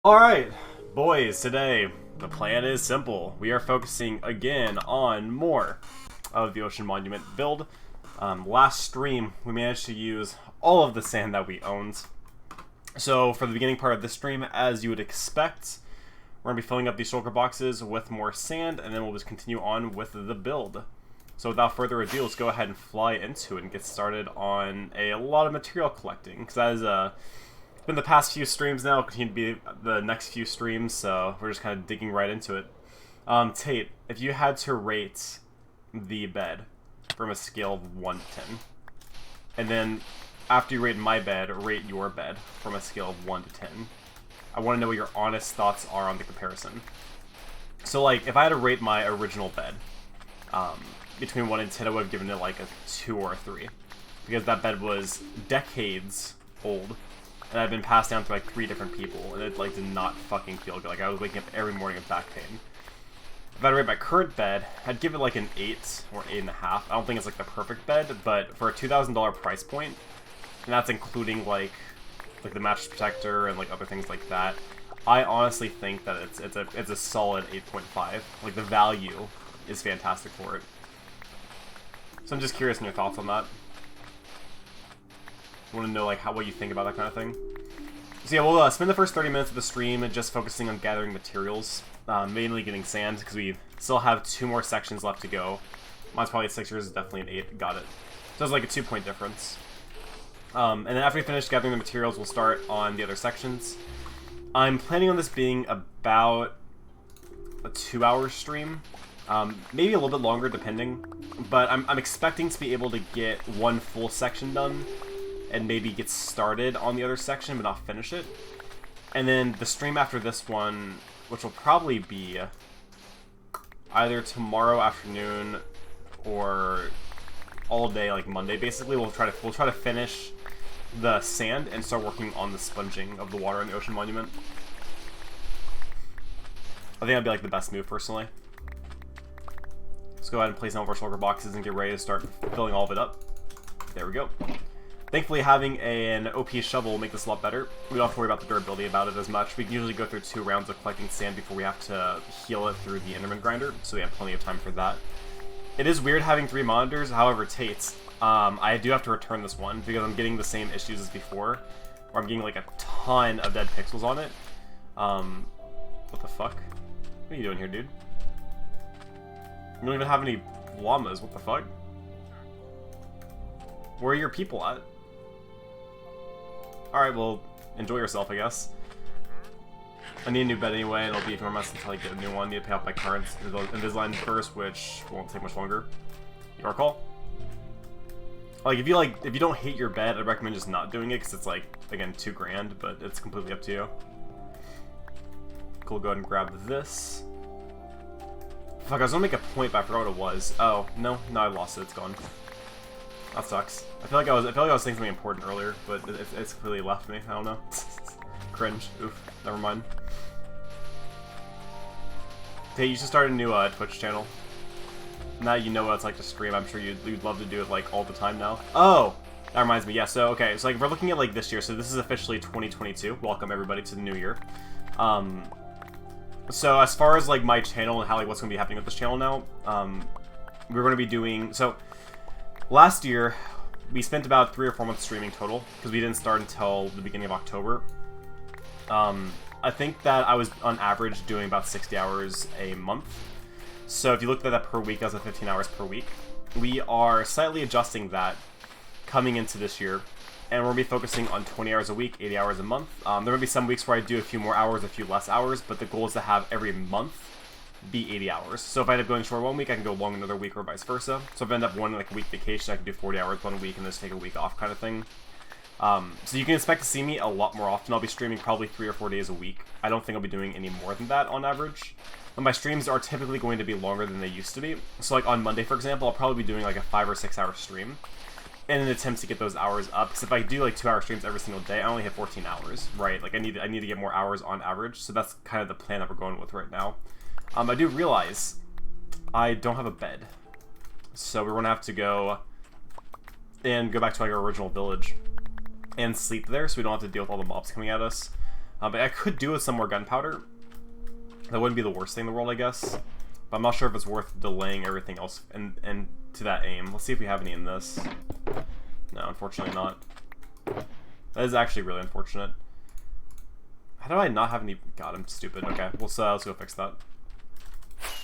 Alright, boys, today the plan is simple. We are focusing again on more of the Ocean Monument build. Last stream, we managed to use all of the sand that we owned. So for the beginning part of this stream, as you would expect, we're going to be filling up these shulker boxes with more sand, and then we'll just continue on with the build. So without further ado, let's go ahead and fly into it and get started on a lot of material collecting, because that is it's been the past few streams now, continue to be the next few streams, so we're just kind of digging right into it. Tate, if you had to rate the bed from a scale of 1 to 10, and then after you rate my bed, rate your bed from a scale of 1 to 10, I want to know what your honest thoughts are on the comparison. So, like, if I had to rate my original bed, between 1 and 10, I would have given it like a 2 or a 3, because that bed was decades old. And I've been passed down to like 3 different people, and it like did not fucking feel good. Like I was waking up every morning with back pain. If I had to rate my current bed, I'd give it like an 8 or 8.5. I don't think it's like the perfect bed, but for a $2,000 price point, and that's including like the mattress protector and like other things like that, I honestly think that it's a solid 8.5. Like the value is fantastic for it. So I'm just curious in your thoughts on that. I want to know like what you think about that kind of thing. So yeah, we'll spend the first 30 minutes of the stream just focusing on gathering materials, mainly getting sand, because we still have 2 more sections left to go. Mine's probably a 6, yours is definitely an 8. Got it. So it's like a 2-point difference. And then after we finish gathering the materials, we'll start on the other sections. I'm planning on this being about a 2-hour stream. Maybe a little bit longer, depending. But I'm expecting to be able to get 1 full section done, and maybe get started on the other section, but not finish it. And then the stream after this one, which will probably be either tomorrow afternoon or all day, like Monday, basically, we'll try to finish the sand and start working on the sponging of the water in the Ocean Monument. I think that'd be like the best move, personally. Let's go ahead and place down our shulker boxes and get ready to start filling all of it up. There we go. Thankfully, having an OP shovel will make this a lot better. We don't have to worry about the durability about it as much. We can usually go through 2 rounds of collecting sand before we have to heal it through the Enderman grinder, so we have plenty of time for that. It is weird having 3 monitors, however, Tate, I do have to return this one, because I'm getting the same issues as before, where I'm getting like a ton of dead pixels on it. What the fuck? What are you doing here, dude? You don't even have any llamas, what the fuck? Where are your people at? Alright, well, enjoy yourself, I guess. I need a new bed anyway, and it'll be enormous until I get a new one. I need to pay off my current Invisalign first, which won't take much longer. Your call. Like, if you don't hate your bed, I'd recommend just not doing it, because it's like, again, $2 grand, but it's completely up to you. Cool, go ahead and grab this. Fuck, I was gonna make a point, but I forgot what it was. Oh, no, I lost it, it's gone. That sucks. I feel like I was saying something important earlier, but it's completely left me. I don't know. Cringe. Oof. Never mind. Hey, you should start a new Twitch channel. Now you know what it's like to stream. I'm sure you'd love to do it like all the time now. Oh, that reminds me. Yeah. So okay. So like we're looking at like this year. So this is officially 2022. Welcome everybody to the new year. So as far as like my channel and how like what's gonna be happening with this channel now, we're gonna be doing so. Last year, we spent about 3 or 4 months streaming total, because we didn't start until the beginning of October. I think that I was, on average, doing about 60 hours a month. So if you looked at that per week, that was 15 hours per week. We are slightly adjusting that coming into this year, and we're going to be focusing on 20 hours a week, 80 hours a month. There will be some weeks where I do a few more hours, a few less hours, but the goal is to have every month be 80 hours. So if I end up going short 1 week, I can go long another week, or vice versa. So if I end up one like a week vacation, I can do 40 hours 1 week and just take a week off, kind of thing. So you can expect to see me a lot more often. I'll be streaming probably 3 or 4 days a week. I don't think I'll be doing any more than that on average. But my streams are typically going to be longer than they used to be. So like on Monday, for example, I'll probably be doing like a 5 or 6 hour stream in an attempt to get those hours up. Because if I do like 2-hour streams every single day, I only hit 14 hours, right? Like I need to get more hours on average. So that's kind of the plan that we're going with right now. I do realize I don't have a bed, so we're gonna have to go and go back to like our original village and sleep there, so we don't have to deal with all the mobs coming at us. But I could do with some more gunpowder. That wouldn't be the worst thing in the world, I guess. But I'm not sure if it's worth delaying everything else and to that aim. Let's see if we have any in this. No, unfortunately not. That is actually really unfortunate. How do I not have any... God, I'm stupid. Okay, let's go fix that.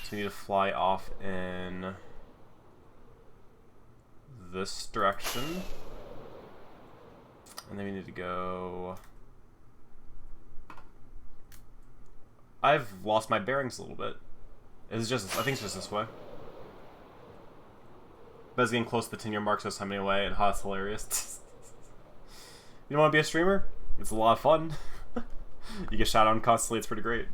So we need to fly off in this direction. And then we need to go... I've lost my bearings a little bit. It's just... I think it's just this way. But it's getting close to the 10-year mark this time anyway, and it's hilarious. You don't want to be a streamer? It's a lot of fun. You get shot on constantly, it's pretty great.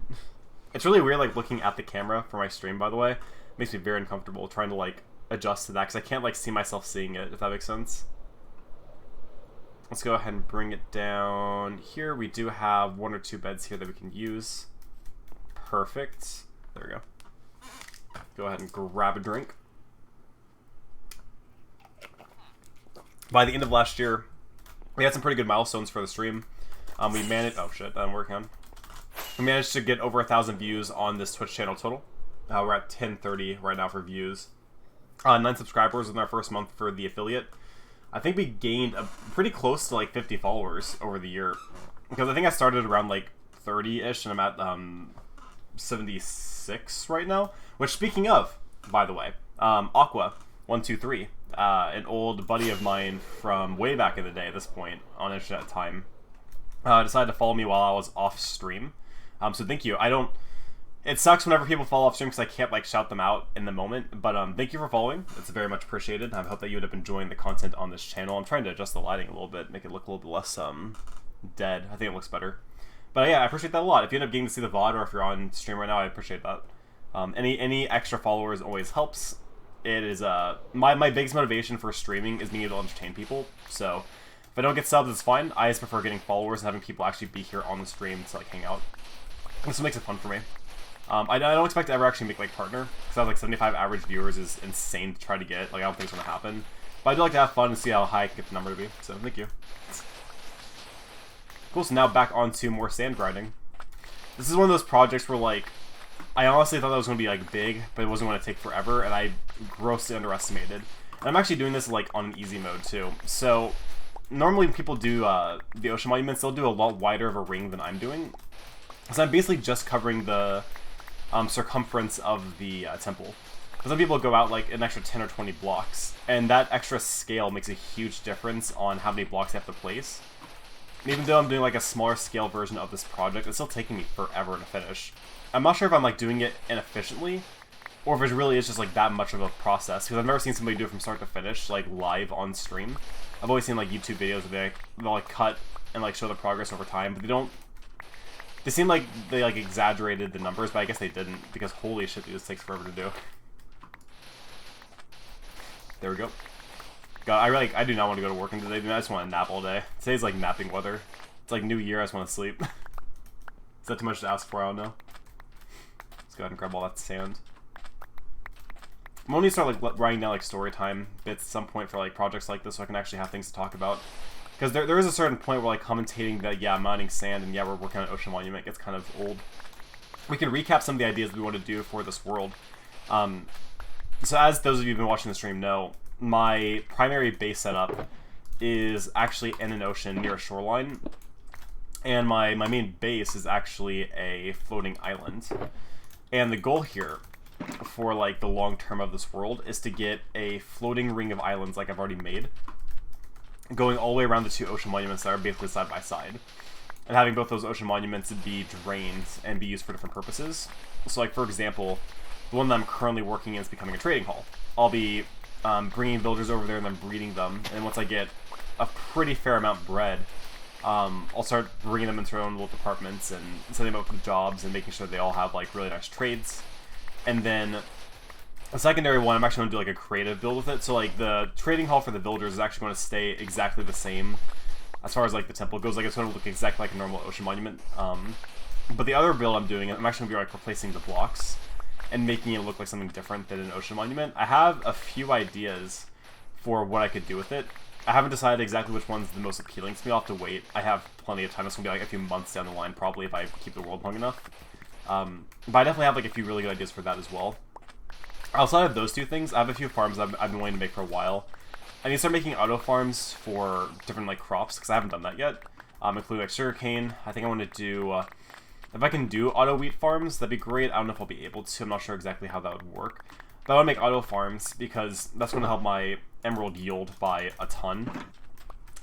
It's really weird, like, looking at the camera for my stream, by the way. It makes me very uncomfortable trying to, like, adjust to that, because I can't, like, see myself seeing it, if that makes sense. Let's go ahead and bring it down here. We do have 1 or 2 beds here that we can use. Perfect. There we go. Go ahead and grab a drink. By the end of last year, we had some pretty good milestones for the stream. We managed... Oh, shit. I'm working on. We managed to get over 1,000 views on this Twitch channel total. We're at 1030 right now for views. 9 subscribers in our first month for the affiliate. I think we gained pretty close to, like, 50 followers over the year. Because I think I started around, like, 30-ish, and I'm at 76 right now. Which, speaking of, by the way, Aqua123, an old buddy of mine from way back in the day at this point, on internet time, decided to follow me while I was off stream. So thank you. It sucks whenever people fall off stream because I can't, like, shout them out in the moment. But thank you for following. It's very much appreciated. I hope that you end up enjoying the content on this channel. I'm trying to adjust the lighting a little bit, make it look a little bit less dead. I think it looks better. But yeah, I appreciate that a lot. If you end up getting to see the VOD or if you're on stream right now, I appreciate that. Any extra followers always helps. It is my biggest motivation for streaming is being able to entertain people. So if I don't get subs, it's fine. I just prefer getting followers and having people actually be here on the stream to, like, hang out. This makes it fun for me. I don't expect to ever actually make, like, partner, because I have, like, 75 average viewers is insane to try to get. Like, I don't think it's going to happen. But I do like to have fun and see how high I can get the number to be. So, thank you. Cool, so now back onto more sand grinding. This is one of those projects where, like, I honestly thought that was going to be, like, big, but it wasn't going to take forever, and I grossly underestimated. And I'm actually doing this, like, on an easy mode, too. So, normally when people do the ocean monuments, they'll do a lot wider of a ring than I'm doing. So I'm basically just covering the circumference of the temple. Some people go out, like, an extra 10 or 20 blocks, and that extra scale makes a huge difference on how many blocks they have to place. And even though I'm doing, like, a smaller scale version of this project, it's still taking me forever to finish. I'm not sure if I'm, like, doing it inefficiently, or if it really is just, like, that much of a process, because I've never seen somebody do it from start to finish, like, live on stream. I've always seen, like, YouTube videos where they'll, like, cut and, like, show the progress over time, but they don't... They seem like they, like, exaggerated the numbers, but I guess they didn't, because holy shit, this takes forever to do. There we go. God, I do not want to go to work today, I just want to nap all day. Today's, like, napping weather. It's, like, New Year, I just want to sleep. Is that too much to ask for? I don't know. Let's go ahead and grab all that sand. I'm going to start, like, writing down, like, story time bits at some point for, like, projects like this so I can actually have things to talk about. Because there is a certain point where, like, commentating that, yeah, I'm mining sand and, yeah, we're working on an ocean monument gets kind of old. We can recap some of the ideas we want to do for this world. So as those of you who've been watching the stream know, my primary base setup is actually in an ocean near a shoreline. And my main base is actually a floating island. And the goal here for, like, the long term of this world is to get a floating ring of islands like I've already made, going all the way around the 2 ocean monuments that are basically side by side, and having both those ocean monuments be drained and be used for different purposes. So, like, for example, the one that I'm currently working in is becoming a trading hall. I'll be bringing villagers over there and then breeding them, and once I get a pretty fair amount bred, I'll start bringing them into their own little departments and setting them up with jobs and making sure they all have, like, really nice trades. And then the secondary one, I'm actually going to do, like, a creative build with it. So, like, the trading hall for the villagers is actually going to stay exactly the same as far as, like, the temple goes. Like, it's going to look exactly like a normal ocean monument. But the other build I'm doing, I'm actually going to be, like, replacing the blocks and making it look like something different than an ocean monument. I have a few ideas for what I could do with it. I haven't decided exactly which one's the most appealing to me. I'll have to wait. I have plenty of time. It's going to be like a few months down the line, probably, if I keep the world long enough. But I definitely have like a few really good ideas for that as well. Outside of those two things, I have a few farms I've been wanting to make for a while. I need to start making auto farms for different like crops, because I haven't done that yet. Including like sugarcane. I think I want to do... if I can do auto wheat farms, that'd be great. I don't know if I'll be able to. I'm not sure exactly how that would work. But I want to make auto farms because that's going to help my emerald yield by a ton.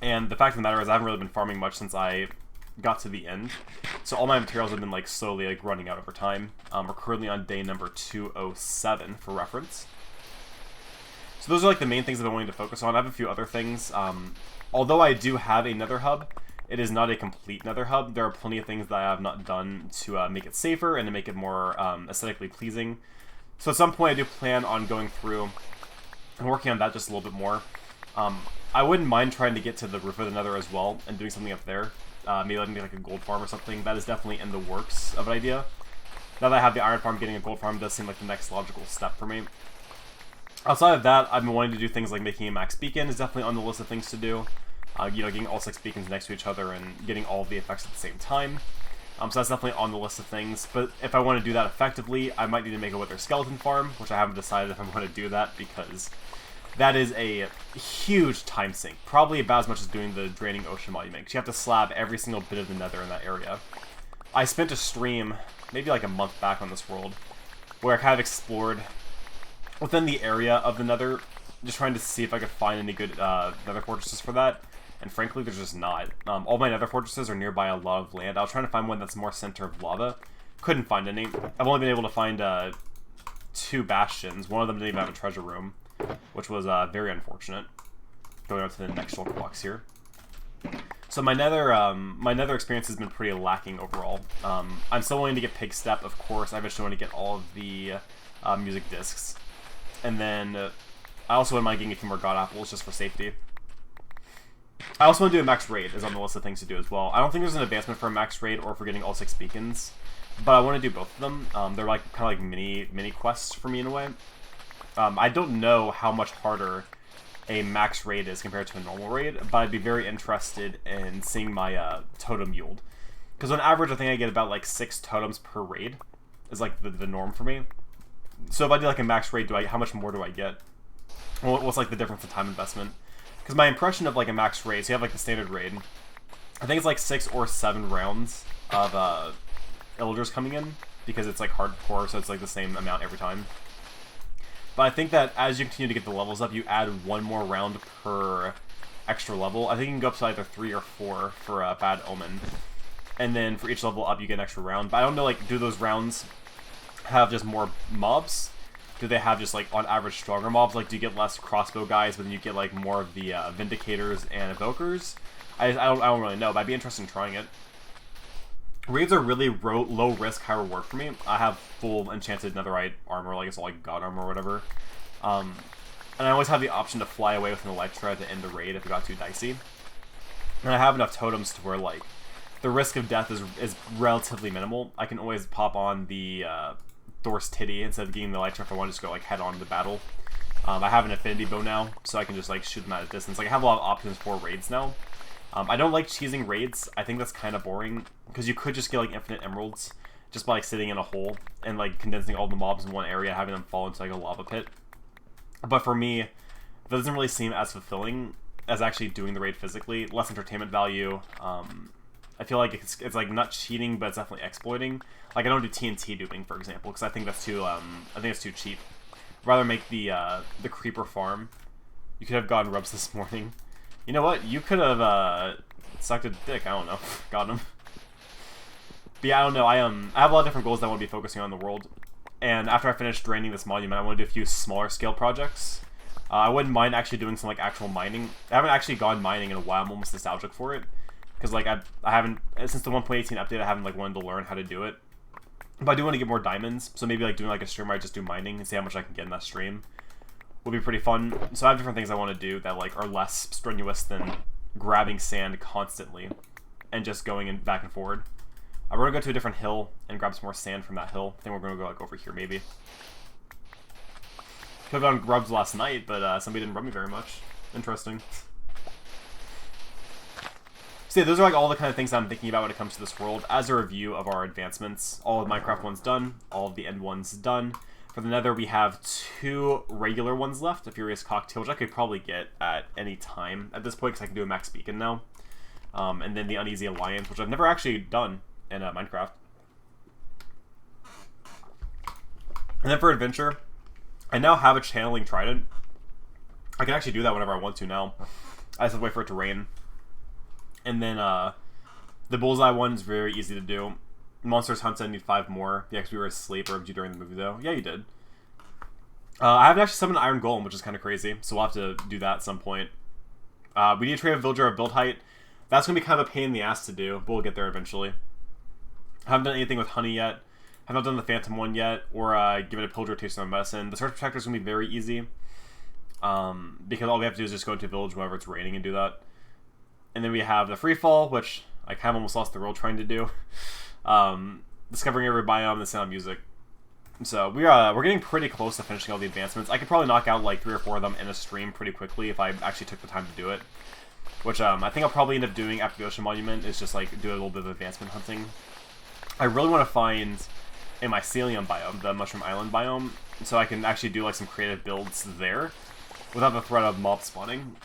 And the fact of the matter is I haven't really been farming much since I got to the end. So all my materials have been like slowly like running out over time. We're currently on day number 207 for reference. So those are like the main things I've been wanting to focus on. I have a few other things. Although I do have a nether hub, it is not a complete nether hub. There are plenty of things that I have not done to make it safer and to make it more aesthetically pleasing. So at some point I do plan on going through and working on that just a little bit more. I wouldn't mind trying to get to the roof of the nether as well and doing something up there. Maybe like a gold farm or something. That is definitely in the works of an idea. Now that I have the iron farm, getting a gold farm does seem like the next logical step for me. Outside of that, I've been wanting to do things like making a max beacon is definitely on the list of things to do. You know, getting all 6 beacons next to each other and getting all of the effects at the same time. So that's definitely on the list of things. But if I want to do that effectively, I might need to make a wither skeleton farm, which I haven't decided if I want to do that because that is a huge time sink. Probably about as much as doing the draining ocean monument, because you have to slab every single bit of the nether in that area. I spent a stream, maybe like a month back on this world, where I kind of explored within the area of the nether, just trying to see if I could find any good nether fortresses for that. And frankly, there's just not. All my nether fortresses are nearby a lot of land. I was trying to find one that's more center of lava. Couldn't find any. I've only been able to find 2 bastions. One of them didn't even have a treasure room, which was very unfortunate. Going on to the next shulker box here. So my nether experience has been pretty lacking overall. I'm still wanting to get Pig Step, of course. I eventually want to get all of the music discs. And then I also wouldn't mind getting a few more god apples just for safety. I also want to do a max raid is on the list of things to do as well. I don't think there's an advancement for a max raid or for getting all 6 beacons, but I want to do both of them. They're like kind of like mini quests for me in a way. I don't know how much harder a max raid is compared to a normal raid, but I'd be very interested in seeing my totem yield. Because on average, I think I get about like 6 totems per raid is like the norm for me. So if I do like a max raid, how much more do I get? What's like the difference in time investment? Because my impression of like a max raid, so you have like the standard raid, I think it's like 6 or 7 rounds of illagers coming in, because it's like hardcore, so it's like the same amount every time. But I think that as you continue to get the levels up, you add 1 more round per extra level. I think you can go up to either 3 or 4 for Bad Omen. And then for each level up, you get an extra round. But I don't know, like, do those rounds have just more mobs? Do they have just, like, on average stronger mobs? Like, do you get less crossbow guys, but then you get, like, more of the Vindicators and Evokers? I don't really know, but I'd be interested in trying it. Raids are really low risk, high reward for me. I have full enchanted netherite armor, like it's all like god armor or whatever. And I always have the option to fly away with an Elytra to end the raid if it got too dicey. And I have enough totems to where like the risk of death is relatively minimal. I can always pop on the Thor's Titty instead of getting the Elytra if I want to just go like head on to battle. I have an affinity bow now, so I can just like shoot them at a distance. Like I have a lot of options for raids now. I don't like cheesing raids. I think that's kind of boring, because you could just get like infinite emeralds just by like sitting in a hole and like condensing all the mobs in one area, having them fall into like a lava pit. But for me, that doesn't really seem as fulfilling as actually doing the raid physically. Less entertainment value. I feel like it's like not cheating, but it's definitely exploiting. Like I don't do TNT duping, for example, because I think that's too it's too cheap. I'd rather make the creeper farm. You could have gotten rubs this morning. You know what? You could have sucked a dick. I don't know. Got him. But yeah, I don't know. I have a lot of different goals that I want to be focusing on in the world. And after I finish draining this monument, I want to do a few smaller scale projects. I wouldn't mind actually doing some like actual mining. I haven't actually gone mining in a while. I'm almost nostalgic for it, because like I haven't, since the 1.18 update, I haven't like wanted to learn how to do it. But I do want to get more diamonds, so maybe like doing like a stream where I just do mining and see how much I can get in that stream will be pretty fun. So I have different things I want to do that like are less strenuous than grabbing sand constantly and just going in back and forward. We're gonna go to a different hill and grab some more sand from that hill. I think we're gonna go like over here maybe. Could have done grubs last night, but somebody didn't rub me very much. Interesting. So yeah, those are like all the kind of things I'm thinking about when it comes to this world. As a review of our advancements, all of Minecraft ones done, all of the end ones done. For the Nether, we have 2 regular ones left. A Furious Cocktail, which I could probably get at any time at this point, because I can do a Max Beacon now. And then the Uneasy Alliance, which I've never actually done in Minecraft. And then for Adventure, I now have a Channeling Trident. I can actually do that whenever I want to now. I just have to wait for it to rain. And then the Bullseye one is very easy to do. Monsters Hunt, I need 5 more. Yeah, because we were asleep, or did you during the movie, though? Yeah, you did. I haven't actually summoned an Iron Golem, which is kind of crazy, so we'll have to do that at some point. We need to trade a Villager of build height. That's going to be kind of a pain in the ass to do, but we'll get there eventually. I haven't done anything with Honey yet. Have not done the Phantom one yet, or given a Pillager Taste of Medicine. The Search Protector is going to be very easy, because all we have to do is just go into a village whenever it's raining and do that. And then we have the Free Fall, which I kind of almost lost the world trying to do. Discovering every biome and the sound of music. So we're getting pretty close to finishing all the advancements. I could probably knock out like 3 or 4 of them in a stream pretty quickly if I actually took the time to do it. Which I think I'll probably end up doing after the Ocean Monument, is just like do a little bit of advancement hunting. I really want to find a mycelium biome, the Mushroom Island biome, so I can actually do like some creative builds there without the threat of mob spawning.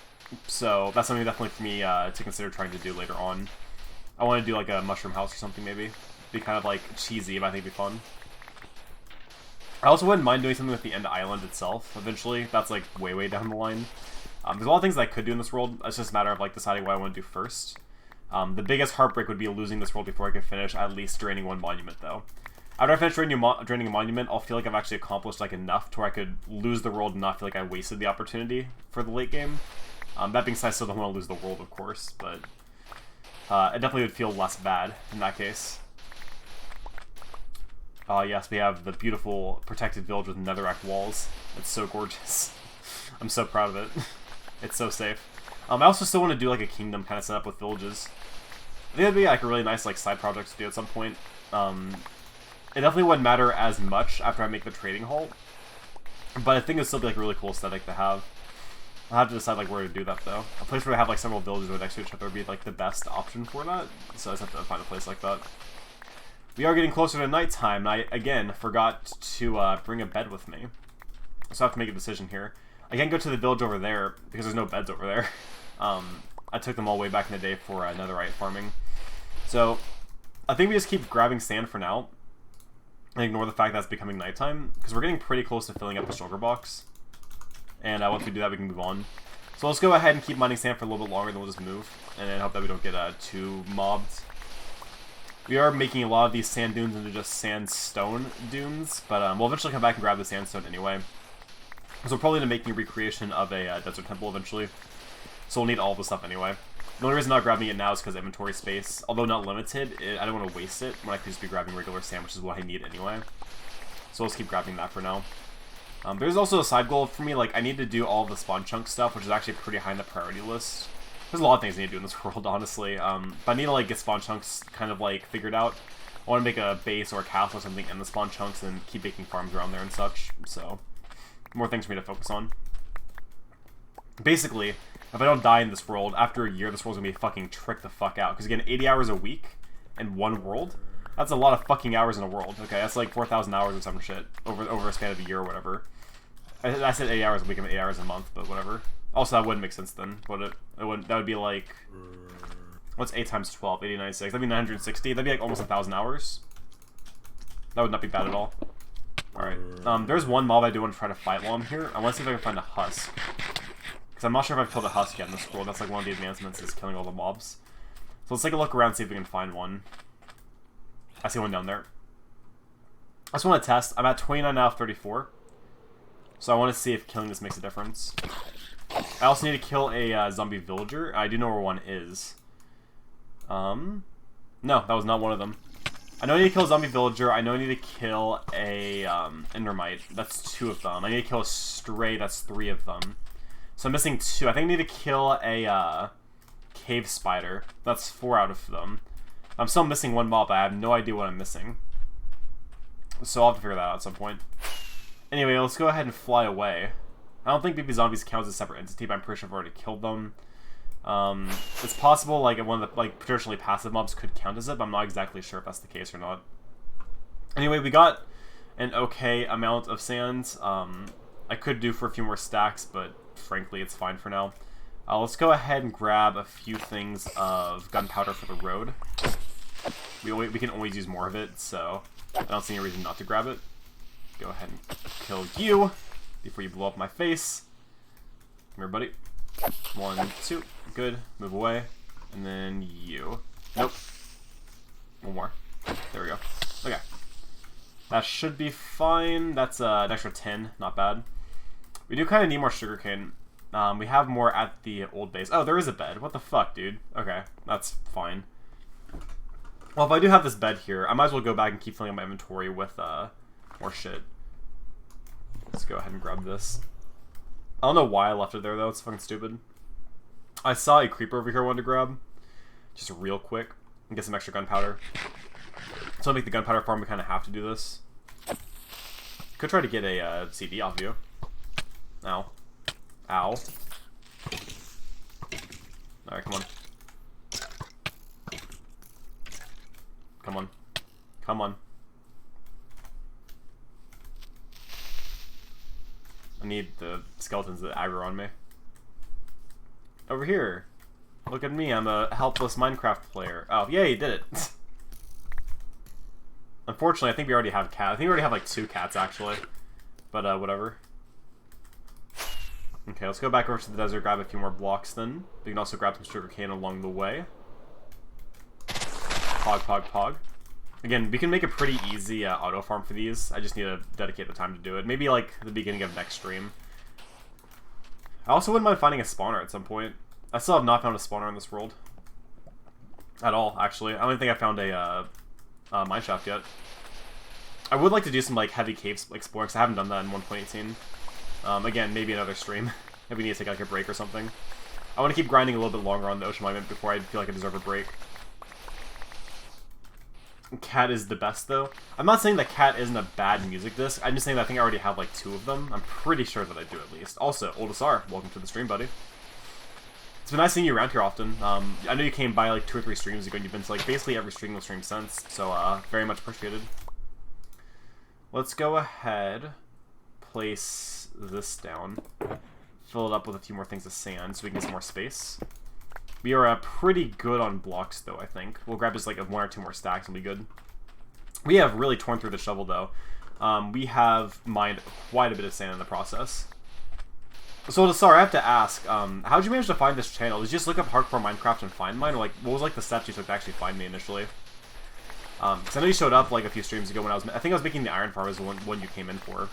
So that's something definitely for me to consider trying to do later on. I want to do like a mushroom house or something maybe. Be kind of like cheesy, but I think it'd be fun. I also wouldn't mind doing something with the End Island itself eventually. That's like way down the line. There's a lot of things that I could do in this world. It's just a matter of like deciding what I want to do first. The biggest heartbreak would be losing this world before I could finish at least draining 1 monument though. After I finish draining a monument, I'll feel like I've actually accomplished like enough to where I could lose the world and not feel like I wasted the opportunity for the late game. That being said, I still don't want to lose the world, of course, but it definitely would feel less bad in that case. Yes, we have the beautiful protected village with netherrack walls. It's so gorgeous. I'm so proud of it. It's so safe. I also still want to do like a kingdom kind of setup with villages. I think that'd be like a really nice like side project to do at some point. It definitely wouldn't matter as much after I make the trading halt, but I think it'd still be like a really cool aesthetic to have. I'll have to decide like where to do that though. A place where I have like several villages right next to each other would be like the best option for that. So I just have to find a place like that. We are getting closer to nighttime, and I again forgot to bring a bed with me, so I have to make a decision here. I can't go to the village over there because there's no beds over there. I took them all way back in the day for netherite farming. So I think we just keep grabbing sand for now and ignore the fact that it's becoming nighttime, because we're getting pretty close to filling up the shulker box. And once we do that, we can move on. So let's go ahead and keep mining sand for a little bit longer, then we'll just move, and then hope that we don't get too mobbed. We are making a lot of these sand dunes into just sandstone dunes, but we'll eventually come back and grab the sandstone anyway. So we'll probably end up making a recreation of a desert temple eventually. So we'll need all the stuff anyway. The only reason I'm not grabbing it now is because inventory space. Although not limited, I don't want to waste it when I could just be grabbing regular sand, which is what I need anyway. So let's keep grabbing that for now. There's also a side goal for me, like I need to do all the spawn chunk stuff, which is actually pretty high in the priority list. There's a lot of things I need to do in this world, honestly. But I need to like get spawn chunks kind of like figured out. I want to make a base or a castle or something in the spawn chunks and keep making farms around there and such. So more things for me to focus on. Basically, if I don't die in this world, after a year, this world's gonna be fucking tricked the fuck out. Because again, 80 hours a week in one world, that's a lot of fucking hours in a world. Okay, that's like 4,000 hours or some shit over a span of a year or whatever. I said 80 hours a week, I mean 8 hours a month, but whatever. Also, that wouldn't make sense then. That would be like, what's 8 times 12? 80, 96. That'd be 960. That'd be like almost 1,000 hours. That would not be bad at all. Alright. There's one mob I do want to try to fight while I'm here. I want to see if I can find a husk. Because I'm not sure if I've killed a husk yet in this world. That's like one of the advancements, is killing all the mobs. So let's take a look around and see if we can find one. I see one down there. I just want to test. I'm at 29 out of 34. So I want to see if killing this makes a difference. I also need to kill a zombie villager. I do know where one is. No, that was not one of them. I know I need to kill a zombie villager. I know I need to kill a endermite. That's 2 of them. I need to kill a stray. That's 3 of them. So I'm missing 2. I think I need to kill a cave spider. That's 4 out of them. I'm still missing 1 mob, but I have no idea what I'm missing. So I'll have to figure that out at some point. Anyway, let's go ahead and fly away. I don't think BB Zombies counts as a separate entity, but I'm pretty sure I've already killed them. It's possible like one of the like traditionally passive mobs could count as it, but I'm not exactly sure if that's the case or not. Anyway, we got an okay amount of sand. I could do for a few more stacks, but frankly, it's fine for now. Let's go ahead and grab a few things of gunpowder for the road. We can always use more of it, so I don't see any reason not to grab it. Go ahead and kill you before you blow up my face. Come here, buddy. 1, 2. Good. Move away. And then you. Nope. One more. There we go. Okay. That should be fine. That's an extra 10. Not bad. We do kind of need more sugarcane. We have more at the old base. Oh, there is a bed. What the fuck, dude? Okay. That's fine. Well, if I do have this bed here, I might as well go back and keep filling up my inventory with more shit. Let's go ahead and grab this. I don't know why I left it there, though. It's fucking stupid. I saw a creeper over here I wanted to grab. Just real quick. And get some extra gunpowder. So to make the gunpowder farm, we kind of have to do this. Could try to get a CD off you. Ow. Ow. Alright, come on. Come on. Come on. I need the skeletons that aggro on me. Over here. Look at me, I'm a helpless Minecraft player. Oh, yay, you did it. Unfortunately, I think we already have cat. I think we already have like 2 cats, actually. But, whatever. Okay, let's go back over to the desert, grab a few more blocks then. We can also grab some sugarcane along the way. Pog, pog, pog. Again, we can make a pretty easy auto farm for these. I just need to dedicate the time to do it. Maybe like the beginning of next stream. I also wouldn't mind finding a spawner at some point. I still have not found a spawner in this world. At all, actually. I don't even think I found a mineshaft yet. I would like to do some like heavy cave exploring, because I haven't done that in 1.18. Again, maybe another stream. If we need to take like a break or something. I want to keep grinding a little bit longer on the ocean monument before I feel like I deserve a break. Cat is the best, though. I'm not saying that Cat isn't a bad music disc. I'm just saying that I think I already have like 2 of them. I'm pretty sure that I do, at least. Also, Oldasar, welcome to the stream, buddy. It's been nice seeing you around here often. I know you came by like 2 or 3 streams ago, and you've been to like basically every stream since, so very much appreciated. Let's go ahead, place this down, fill it up with a few more things of sand so we can get some more space. We are pretty good on blocks, though, I think. We'll grab just like 1 or 2 more stacks and be good. We have really torn through the shovel, though. We have mined quite a bit of sand in the process. So, sorry, I have to ask, how did you manage to find this channel? Did you just look up Hardcore Minecraft and find mine? Or, like, what was, like, the steps you took to actually find me initially? Because I know you showed up, like, a few streams ago when I think I was making the iron farm as the one you came in for.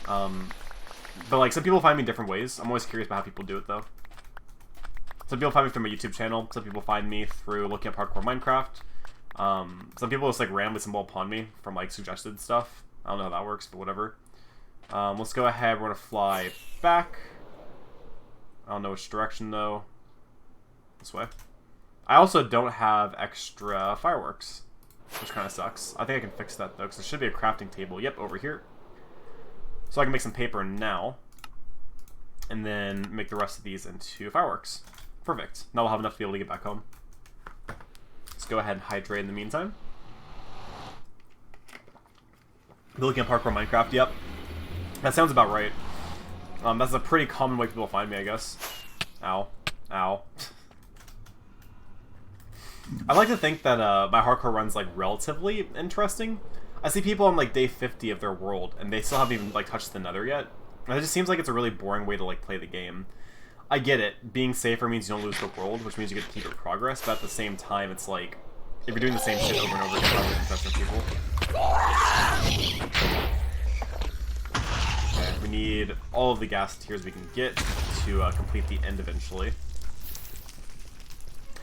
But, like, some people find me in different ways. I'm always curious about how people do it, though. Some people find me through my YouTube channel. Some people find me through looking up Hardcore Minecraft. Some people just, like, randomly stumble upon me from, like, suggested stuff. I don't know how that works, but whatever. Let's go ahead. We're going to fly back. I don't know which direction, though. This way. I also don't have extra fireworks, which kind of sucks. I think I can fix that, though, because there should be a crafting table. Yep, over here. So I can make some paper now, and then make the rest of these into fireworks. Perfect. Now we'll have enough to be able to get back home. Let's go ahead and hydrate in the meantime. Be looking at Hardcore Minecraft. Yep. That sounds about right. That's a pretty common way people find me, I guess. Ow. Ow. I like to think that my hardcore run's like relatively interesting. I see people on like day 50 of their world, and they still haven't even like touched the nether yet. And it just seems like it's a really boring way to like play the game. I get it. Being safer means you don't lose the world, which means you get to keep your progress, but at the same time, it's like, if you're doing the same shit over and over again, it's probably interesting people. Okay, we need all of the gas tiers we can get to complete the end eventually.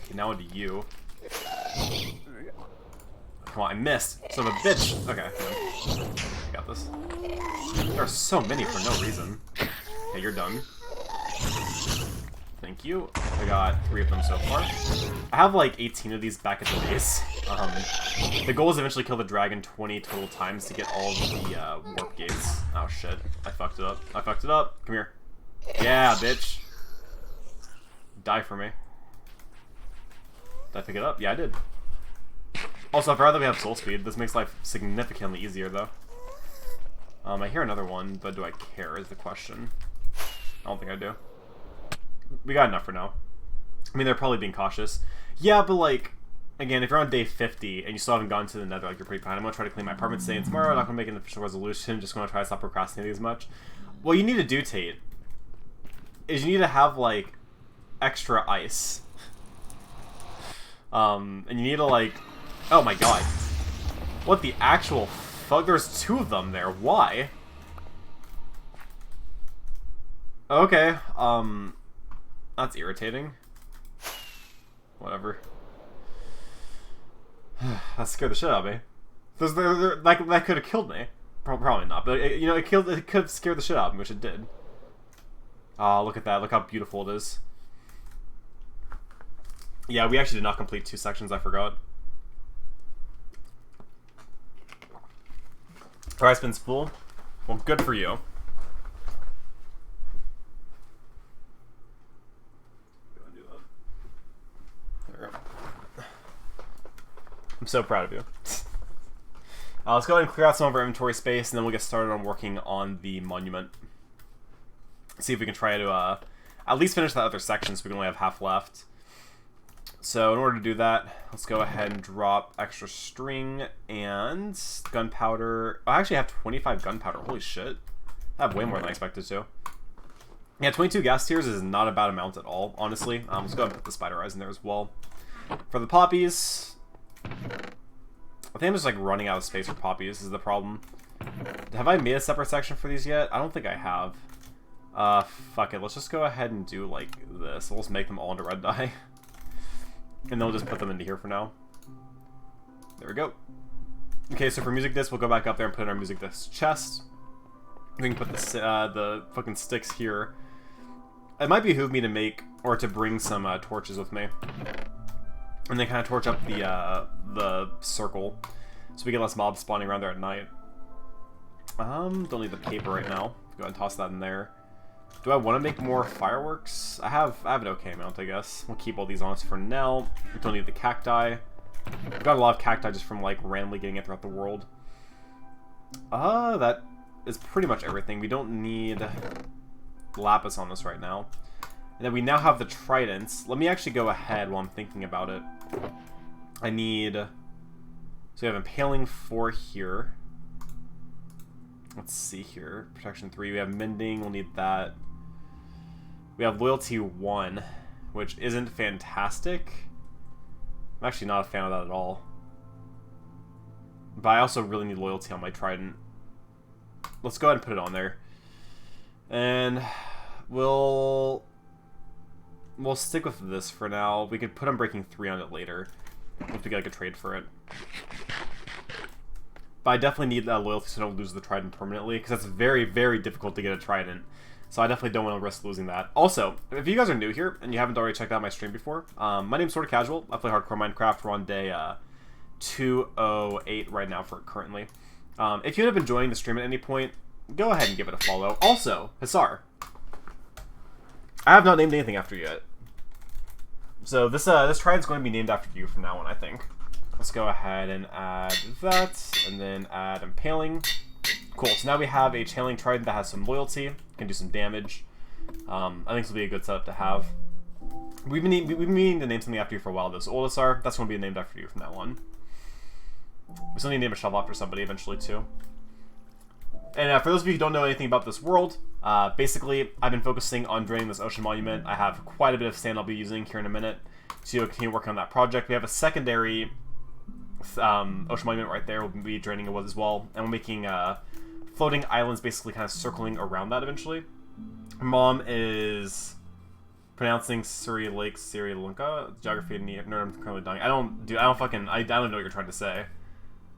Okay, now into you. Come on, I missed. Son of a bitch. Okay, I got this. There are so many for no reason. Okay, you're done. Thank you. I got 3 of them so far. I have like 18 of these back at the base. The goal is eventually kill the dragon 20 total times to get all of the warp gates. Oh shit. I fucked it up. I fucked it up. Come here. Yeah, bitch. Die for me. Did I pick it up? Yeah, I did. Also, I forgot that we have soul speed. This makes life significantly easier, though. I hear another one, but do I care is the question. I don't think I do. We got enough for now. I mean, they're probably being cautious. Yeah, but like, again, if you're on day 50 and you still haven't gone to the nether, like, you're pretty behind. I'm going to try to clean my apartment today and tomorrow. I'm not going to make an official resolution. Just going to try to stop procrastinating as much. What you need to do, Tate, is you need to have, like, extra ice. And you need to, like... Oh my god. What the actual fuck? There's 2 of them there. Why? Okay, that's irritating. Whatever. That scared the shit out of me. That could have killed me. Probably not, but you know, it could have scared the shit out of me, which it did. Oh, look at that! Look how beautiful it is. Yeah, we actually did not complete 2 sections. I forgot. Price spin's full. Well, good for you. I'm so proud of you. Let's go ahead and clear out some of our inventory space, and then we'll get started on working on the monument. See if we can try to at least finish that other section, so we can only have half left. So in order to do that, let's go ahead and drop extra string and gunpowder. I actually have 25 gunpowder. Holy shit. I have way more than I expected to. Yeah, 22 gas tiers is not a bad amount at all, honestly. Let's go ahead and put the spider eyes in there as well. For the poppies... I think I'm just like running out of space for poppies is the problem. Have I made a separate section for these yet? I don't think I have. Fuck it. Let's just go ahead and do like this. We'll just make them all into red dye. And then we'll just put them into here for now. There we go. Okay, so for music disc, we'll go back up there and put in our music disc chest. We can put the fucking sticks here. It might behoove me to make, or to bring some torches with me. And then kind of torch up the circle, so we get less mobs spawning around there at night. Don't need the paper right now. Go ahead and toss that in there. Do I want to make more fireworks? I have an okay amount, I guess. We'll keep all these on us for now. We don't need the cacti. We've got a lot of cacti just from like randomly getting it throughout the world. That is pretty much everything. We don't need lapis on this right now. And then we now have the tridents. Let me actually go ahead while I'm thinking about it. I need... So we have impaling 4 here. Let's see here. Protection 3. We have mending. We'll need that. We have loyalty 1, which isn't fantastic. I'm actually not a fan of that at all. But I also really need loyalty on my trident. Let's go ahead and put it on there. And we'll stick with this for now. We could put Unbreaking 3 on it later if we get like a trade for it. But I definitely need that loyalty so I don't lose the trident permanently, because that's very, very difficult to get a trident. So I definitely don't want to risk losing that. Also, if you guys are new here and you haven't already checked out my stream before, my name's Sorta Casual. I play hardcore Minecraft. We're on day 208 right now for it currently. If you end up enjoying the stream at any point, go ahead and give it a follow. Also, Hussar, I have not named anything after you yet. So this trident's going to be named after you from now on, I think. Let's go ahead and add that, and then add impaling. Cool, so now we have a channeling trident that has some loyalty, can do some damage. I think this will be a good setup to have. We've been meaning to name something after you for a while, though. So Olisar, that's going to be named after you from now on. We still need to name a shovel after somebody eventually, too. And for those of you who don't know anything about this world, basically, I've been focusing on draining this ocean monument. I have quite a bit of sand I'll be using here in a minute to continue working on that project. We have a secondary ocean monument right there. We'll be draining it as well. And we're making floating islands basically kind of circling around that eventually. Mom is pronouncing Sri Lake, Sri Lanka. Geography nerd, I'm currently dying. I don't know what you're trying to say.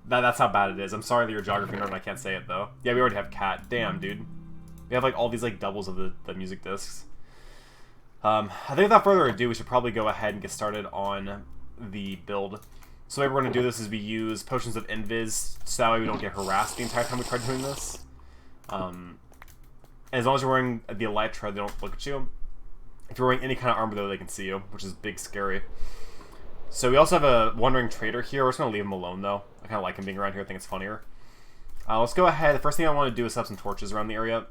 That's how bad it is. I'm sorry that you're a geography nerd and I can't say it, though. Yeah, we already have cat. Damn, dude. We have, like, all these, like, doubles of the music discs. I think without further ado, we should probably go ahead and get started on the build. So the way we're going to do this is we use potions of invis, so that way we don't get harassed the entire time we try doing this. And as long as you're wearing the elytra, they don't look at you. If you're wearing any kind of armor, though, they can see you, which is big scary. So we also have a wandering trader here. We're just going to leave him alone, though. I kind of like him being around here. I think it's funnier. Let's go ahead. The first thing I want to do is set up some torches around the area.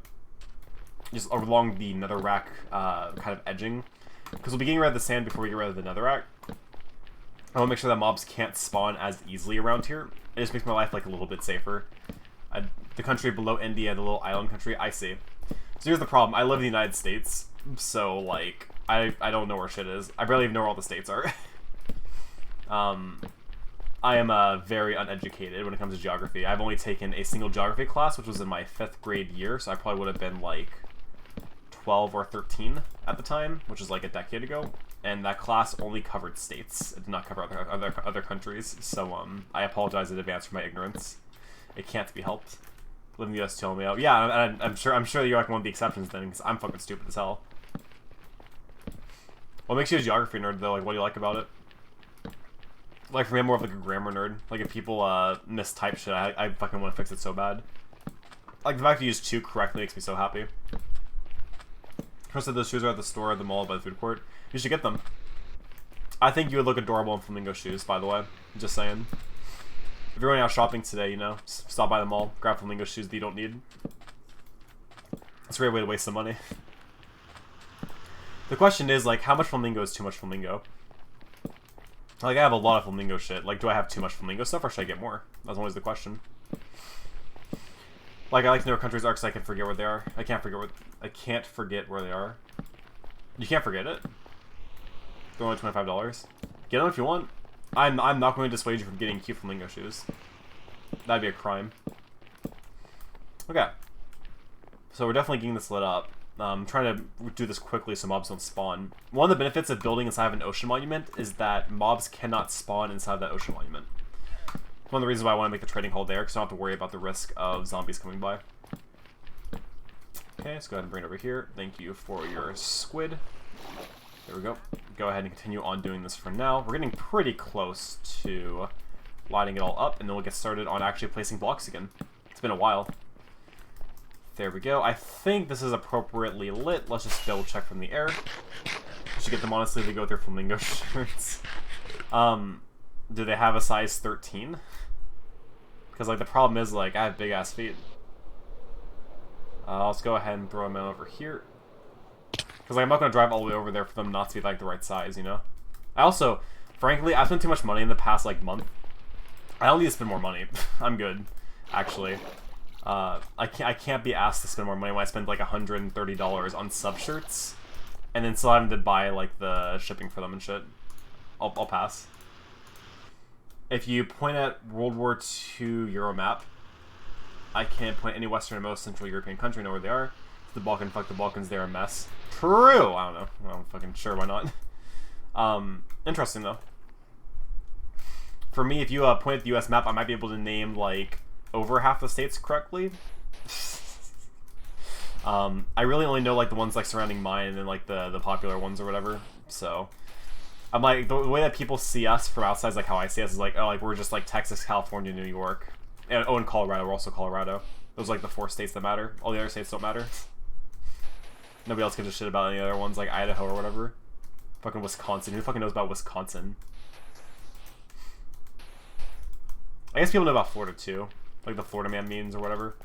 Just along the netherrack kind of edging. Because we'll be getting rid of the sand before we get rid of the netherrack. I want to make sure that mobs can't spawn as easily around here. It just makes my life like a little bit safer. The country below India, the little island country, I see. So here's the problem. I live in the United States, so like I don't know where shit is. I barely even know where all the states are. I am very uneducated when it comes to geography. I've only taken a single geography class, which was in my 5th grade year, so I probably would have been like 12 or 13 at the time, which is like a decade ago. And that class only covered states. It did not cover other countries. So I apologize in advance for my ignorance. It can't be helped. Living in the US telling me out. Yeah, I'm sure you're like one of the exceptions then, because I'm fucking stupid as hell. What makes you a geography nerd though? Like, what do you like about it? Like, for me, I'm more of like a grammar nerd. Like, if people mistype shit, I fucking want to fix it so bad. Like, the fact that you use "to" correctly makes me so happy. Chris said those shoes are at the store at the mall by the food court. You should get them. I think you would look adorable in flamingo shoes, by the way. Just saying. If you're going out shopping today, you know, stop by the mall, grab flamingo shoes that you don't need. It's a great way to waste some money. The question is, like, how much flamingo is too much flamingo? Like, I have a lot of flamingo shit. Like, do I have too much flamingo stuff, or should I get more? That's always the question. Like, I like to know where countries are because I can forget where they are. I can't forget where they are. You can't forget it. They're only $25. Get them if you want. I'm not going to dissuade you from getting cute flamingo shoes. That'd be a crime. Okay. So we're definitely getting this lit up. I'm trying to do this quickly so mobs don't spawn. One of the benefits of building inside of an ocean monument is that mobs cannot spawn inside that ocean monument. One of the reasons why I want to make the trading hall there, because I don't have to worry about the risk of zombies coming by. Okay, let's go ahead and bring it over here. Thank you for your squid. There we go. Go ahead and continue on doing this for now. We're getting pretty close to lighting it all up, and then we'll get started on actually placing blocks again. It's been a while. There we go. I think this is appropriately lit. Let's just double check from the air. We should get them honestly to go with their flamingo shirts. Do they have a size 13? Because like the problem is like I have big ass feet. Let's go ahead and throw them in over here. Because like, I'm not going to drive all the way over there for them not to be like the right size, you know? I also, frankly, I've spent too much money in the past like month. I don't need to spend more money. I'm good, actually. I can't be asked to spend more money when I spend like $130 on sub shirts, and then still having to buy like the shipping for them and shit. I'll pass. If you point at World War II Euro map, I can't point any Western or most Central European country, know where they are. The Balkans, they're a mess. True! I don't know. Well, fucking sure, why not? Interesting, though. For me, if you point at the US map, I might be able to name, like, over half the states correctly. I really only know, like, the ones, like, surrounding mine and then, like, the popular ones or whatever. So, I'm like, the way that people see us from outside is, like, how I see us is, like, oh, like, we're just, like, Texas, California, New York. And, oh, and Colorado. We're also Colorado. Those are, like, the 4 states that matter. All the other states don't matter. Nobody else gives a shit about any other ones, like Idaho or whatever. Fucking Wisconsin. Who fucking knows about Wisconsin? I guess people know about Florida, too. Like the Florida man memes or whatever.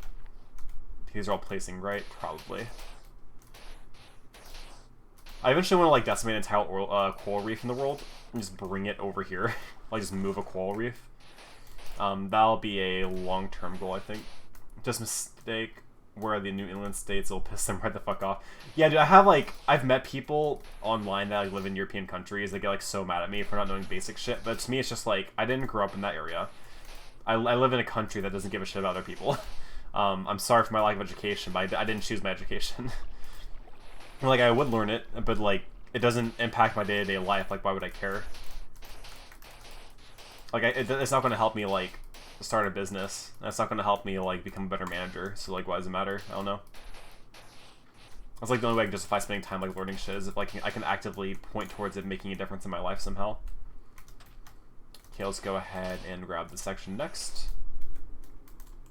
These are all placing right, probably. I eventually want to, like, decimate an entire coral reef in the world and just bring it over here. Like, just move a coral reef. That'll be a long-term goal, I think. Just mistake where are the New England states, it'll piss them right the fuck off. Yeah, dude, I've met people online that like, live in European countries that get like so mad at me for not knowing basic shit, but to me it's just like, I didn't grow up in that area. I live in a country that doesn't give a shit about other people. I'm sorry for my lack of education, but I didn't choose my education. Like, I would learn it, but like, it doesn't impact my day-to-day life, like why would I care? Like, it's not going to help me, like, start a business. That's not going to help me, like, become a better manager. So, like, why does it matter? I don't know. That's, like, the only way I can justify spending time, like, learning shit is if, like, I can actively point towards it making a difference in my life somehow. Okay, let's go ahead and grab the section next.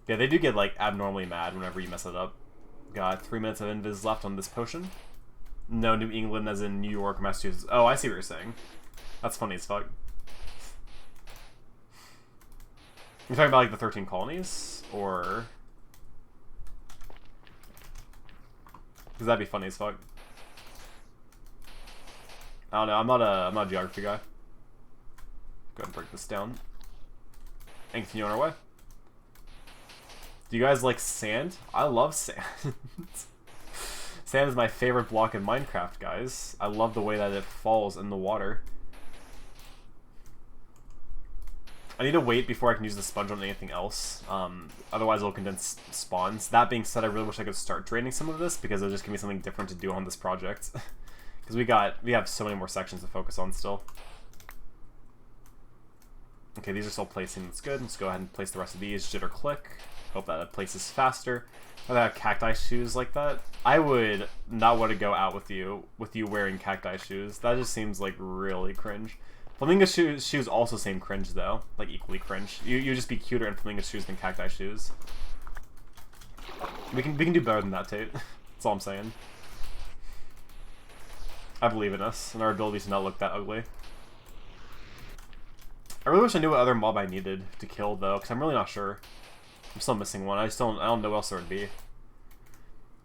Yeah, they do get, like, abnormally mad whenever you mess it up. Got 3 minutes of invis left on this potion. No, New England as in New York, Massachusetts. Oh, I see what you're saying. That's funny as fuck. You're talking about like the 13 colonies, or because that'd be funny as fuck. I don't know. I'm not a geography guy. Go ahead and break this down and continue on our way. Do you guys like sand? I love sand. Sand is my favorite block in Minecraft, guys. I love the way that it falls in the water. I need to wait before I can use the sponge on anything else. Otherwise, it'll condense spawns. That being said, I really wish I could start draining some of this because it'll just give me something different to do on this project. Because we have so many more sections to focus on still. Okay, these are still placing. That's good. Let's go ahead and place the rest of these. Jitter click. Hope that it places faster. If I have cacti shoes like that, I would not want to go out with you wearing cacti shoes. That just seems like really cringe. Flamingo shoes also seem cringe though, like equally cringe. You just be cuter in flamingo shoes than cacti shoes. We can do better than that, Tate. That's all I'm saying. I believe in us and our ability to not look that ugly. I really wish I knew what other mob I needed to kill though, because I'm really not sure. I'm still missing one. I don't know what else there would be.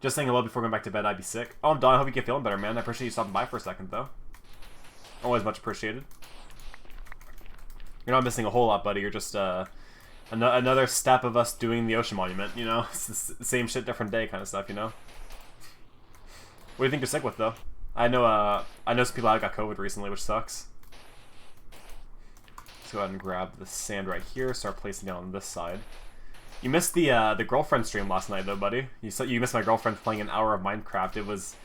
Just saying hello before going back to bed. I'd be sick. Oh, I'm Don. I hope you get feeling better, man. I appreciate you stopping by for a second though. Always much appreciated. You're not missing a whole lot, buddy. You're just another step of us doing the ocean monument. You know, it's the same shit, different day kind of stuff. You know. What do you think you're sick with though? I know some people that got COVID recently, which sucks. Let's go ahead and grab the sand right here. Start placing it on this side. You missed the girlfriend stream last night though, buddy. You missed my girlfriend playing an hour of Minecraft. It was,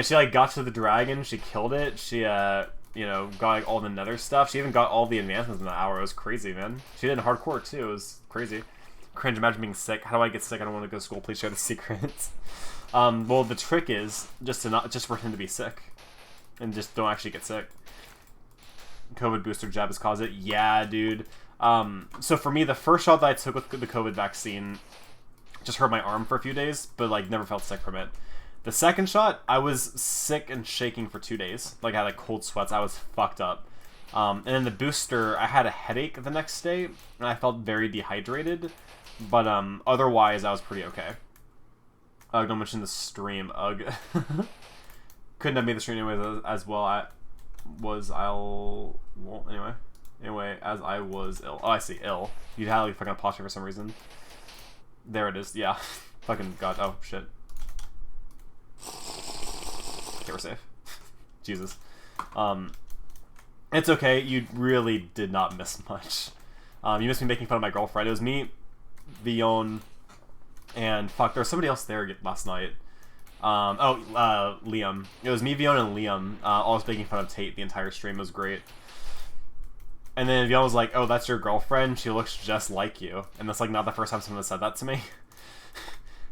she like got to the dragon, she killed it. She you know, got like all the nether stuff. She even got all the advancements in that hour. It was crazy, man. She did it in hardcore too. It was crazy. Cringe. Imagine being sick. How do I get sick? I don't want to go to school. Please share the secrets. Well, the trick is just for him to be sick, and just don't actually get sick. COVID booster jab has caused it. Yeah, dude. So for me, the first shot that I took with the COVID vaccine just hurt my arm for a few days, but like never felt sick from it. The second shot, I was sick and shaking for 2 days. Like I had like cold sweats. I was fucked up. And then the booster, I had a headache the next day, and I felt very dehydrated. But otherwise, I was pretty okay. Don't mention the stream. Ugh. Couldn't have made the stream anyway as well. Anyway, as I was ill. Oh, I see, ill. You had like fucking apostrophe for some reason. There it is. Yeah. Fucking god. Oh shit. Okay, we're safe. Jesus. It's okay. You really did not miss much. You missed me making fun of my girlfriend. It was me, Vion, and fuck, there was somebody else there last night. Liam. It was me, Vion, and Liam. All was making fun of Tate the entire stream. It was great. And then Vion was like, "Oh, that's your girlfriend? She looks just like you." And that's like not the first time someone has said that to me.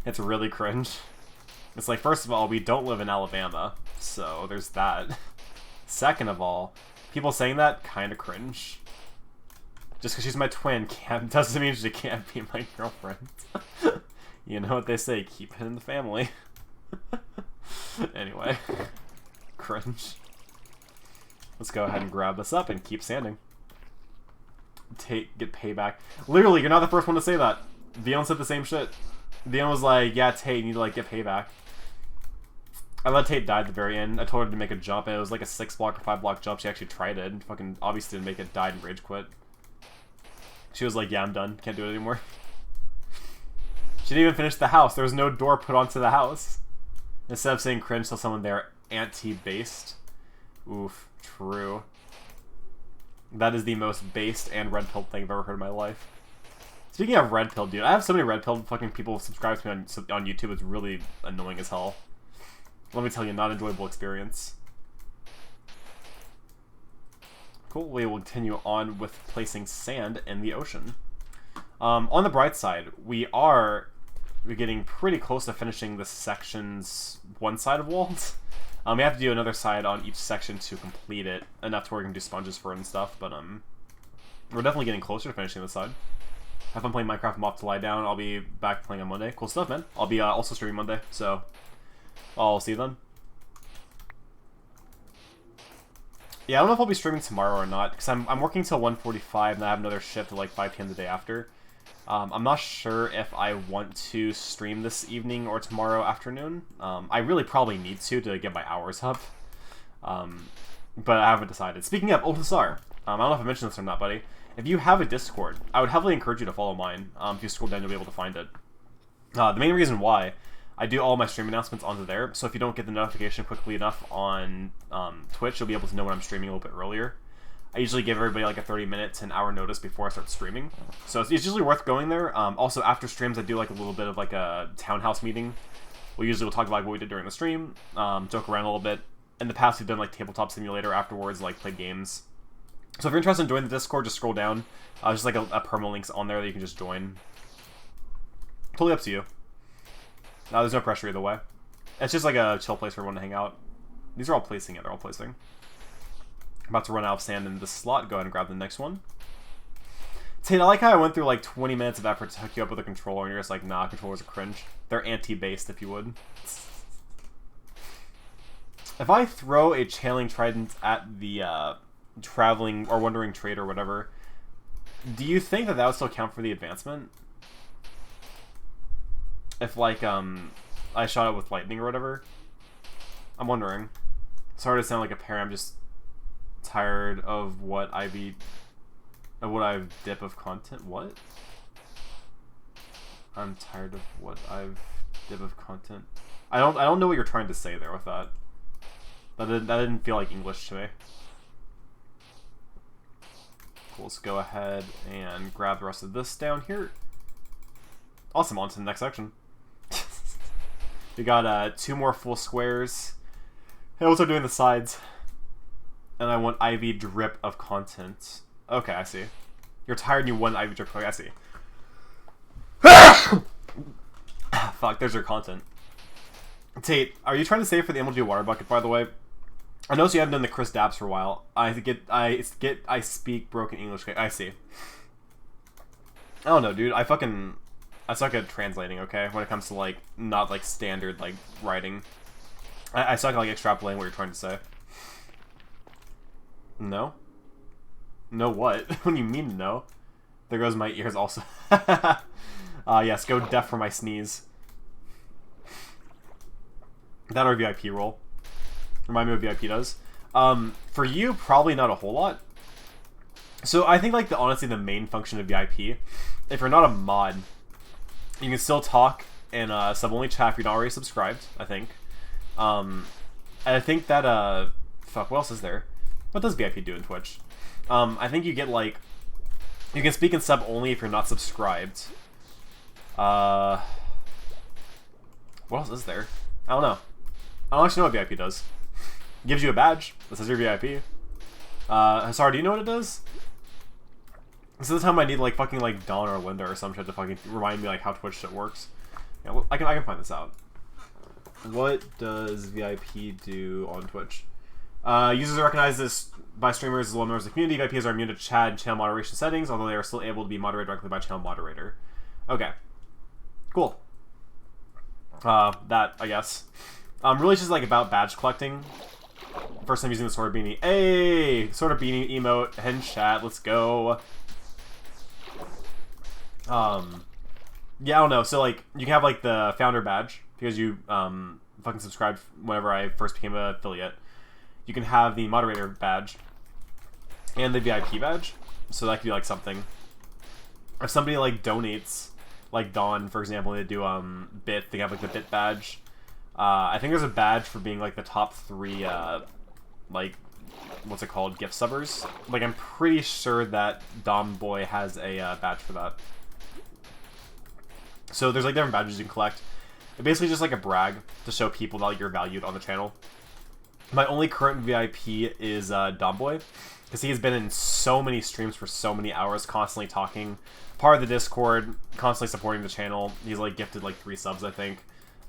It's really cringe. It's like, first of all, we don't live in Alabama, so there's that. Second of all, people saying that kind of cringe. Just because she's my twin doesn't mean she can't be my girlfriend. You know what they say, keep it in the family. Anyway, cringe. Let's go ahead and grab this up and keep sanding. Get payback. Literally, you're not the first one to say that. Vion said the same shit. Vion was like, yeah, Tate, you need to like get payback. I let Tate die at the very end. I told her to make a jump, and it was like a 6-block or 5-block jump. She actually tried it, and fucking obviously didn't make it, died and rage quit. She was like, yeah, I'm done. Can't do it anymore. She didn't even finish the house. There was no door put onto the house. Instead of saying cringe, tell someone they're anti-based. Oof, true. That is the most based and red-pilled thing I've ever heard in my life. Speaking of red-pilled, dude, I have so many red-pilled fucking people subscribe to me on YouTube. It's really annoying as hell. Let me tell you, not an enjoyable experience. Cool, we will continue on with placing sand in the ocean. On the bright side, we're getting pretty close to finishing the section's one side of walls. We have to do another side on each section to complete it, enough to where we can do sponges for it and stuff, but we're definitely getting closer to finishing this side. Have fun playing Minecraft. I'm off to lie down. I'll be back playing on Monday. Cool stuff, man. I'll be also streaming Monday, so I'll see you then. Yeah, I don't know if I'll be streaming tomorrow or not, because I'm working till 1:45, and I have another shift at like 5 p.m. the day after. I'm not sure if I want to stream this evening or tomorrow afternoon. I really probably need to get my hours up. But I haven't decided. Speaking of, Old Hussar, I don't know if I mentioned this or not, buddy. If you have a Discord, I would heavily encourage you to follow mine. If you scroll down, you'll be able to find it. The main reason why, I do all my stream announcements onto there, so if you don't get the notification quickly enough on Twitch, you'll be able to know when I'm streaming a little bit earlier. I usually give everybody like a 30-minute to an hour notice before I start streaming. So it's usually worth going there. Also, after streams, I do like a little bit of like a townhouse meeting. We usually will talk about what we did during the stream, joke around a little bit. In the past, we've done like Tabletop Simulator afterwards, like played games. So if you're interested in joining the Discord, just scroll down. Just like a perma link's on there that you can just join. Totally up to you. There's no pressure either way. It's just like a chill place for everyone to hang out. These are all placing it. They're all placing. About to run out of sand in this slot. Go ahead and grab the next one. Tate, I like how I went through like 20 minutes of effort to hook you up with a controller, and you're just like, nah, controllers are cringe. They're anti-based, if you would. If I throw a channeling trident at the traveling or wandering trade or whatever, do you think that would still count for the advancement? If like I shot it with lightning or whatever? I'm wondering. Sorry to sound like a parent, I'm just tired of what I've dip of content. What? I'm tired of what I've dip of content. I don't know what you're trying to say there with that. That didn't feel like English to me. Cool, let's go ahead and grab the rest of this down here. Awesome, on to the next section. We got 2 more full squares. Hey, what's up doing the sides? And I want IV drip of content. Okay, I see. You're tired and you want IV drip. Okay, I see. Fuck, there's your content. Tate, are you trying to save for the MLG water bucket, by the way? I noticed you haven't done the Chris Dabs for a while. I speak broken English. Okay, I see. I don't know, dude. I suck at translating, okay? When it comes to, like, not, like, standard, like, writing. I suck at, like, extrapolating what you're trying to say. No? No what? What do you mean, no? There goes my ears also. Yes, go deaf for my sneeze. That or VIP roll. Remind me what VIP does. For you, probably not a whole lot. So I think, like, honestly, the main function of VIP, if you're not a mod, you can still talk in sub-only chat if you're not already subscribed, I think. And I think that, fuck, what else is there? What does VIP do in Twitch? I think you get, like, you can speak in sub-only if you're not subscribed. What else is there? I don't know. I don't actually know what VIP does. It gives you a badge that says you're VIP. Sorry, do you know what it does? This is the time I need, like, fucking, like, Dawn or Linda or some shit to fucking remind me, like, how Twitch shit works. Yeah, well, I can find this out. What does VIP do on Twitch? Users are recognized this by streamers as well members of the community. VIPs are immune to chat and channel moderation settings, although they are still able to be moderated directly by channel moderator. Okay. Cool. That, I guess. Really just, like, about badge collecting. First time using the Sword Beanie. Hey! Sword of Beanie emote. Head in chat. Let's go. Yeah, I don't know. So, like, you can have, like, the founder badge, because you, fucking subscribed whenever I first became an affiliate. You can have the moderator badge and the VIP badge. So that could be, like, something. If somebody, like, donates, like Dawn, for example, they do, bit, they have, like, the bit badge. I think there's a badge for being, like, the top 3, like, what's it called, gift subbers. Like, I'm pretty sure that Dom Boy has a, badge for that. So there's, like, different badges you can collect. It's basically just, like, a brag to show people that, like, you're valued on the channel. My only current VIP is, Dom Boy, because he has been in so many streams for so many hours, constantly talking, part of the Discord, constantly supporting the channel. He's, like, gifted, like, 3 subs, I think.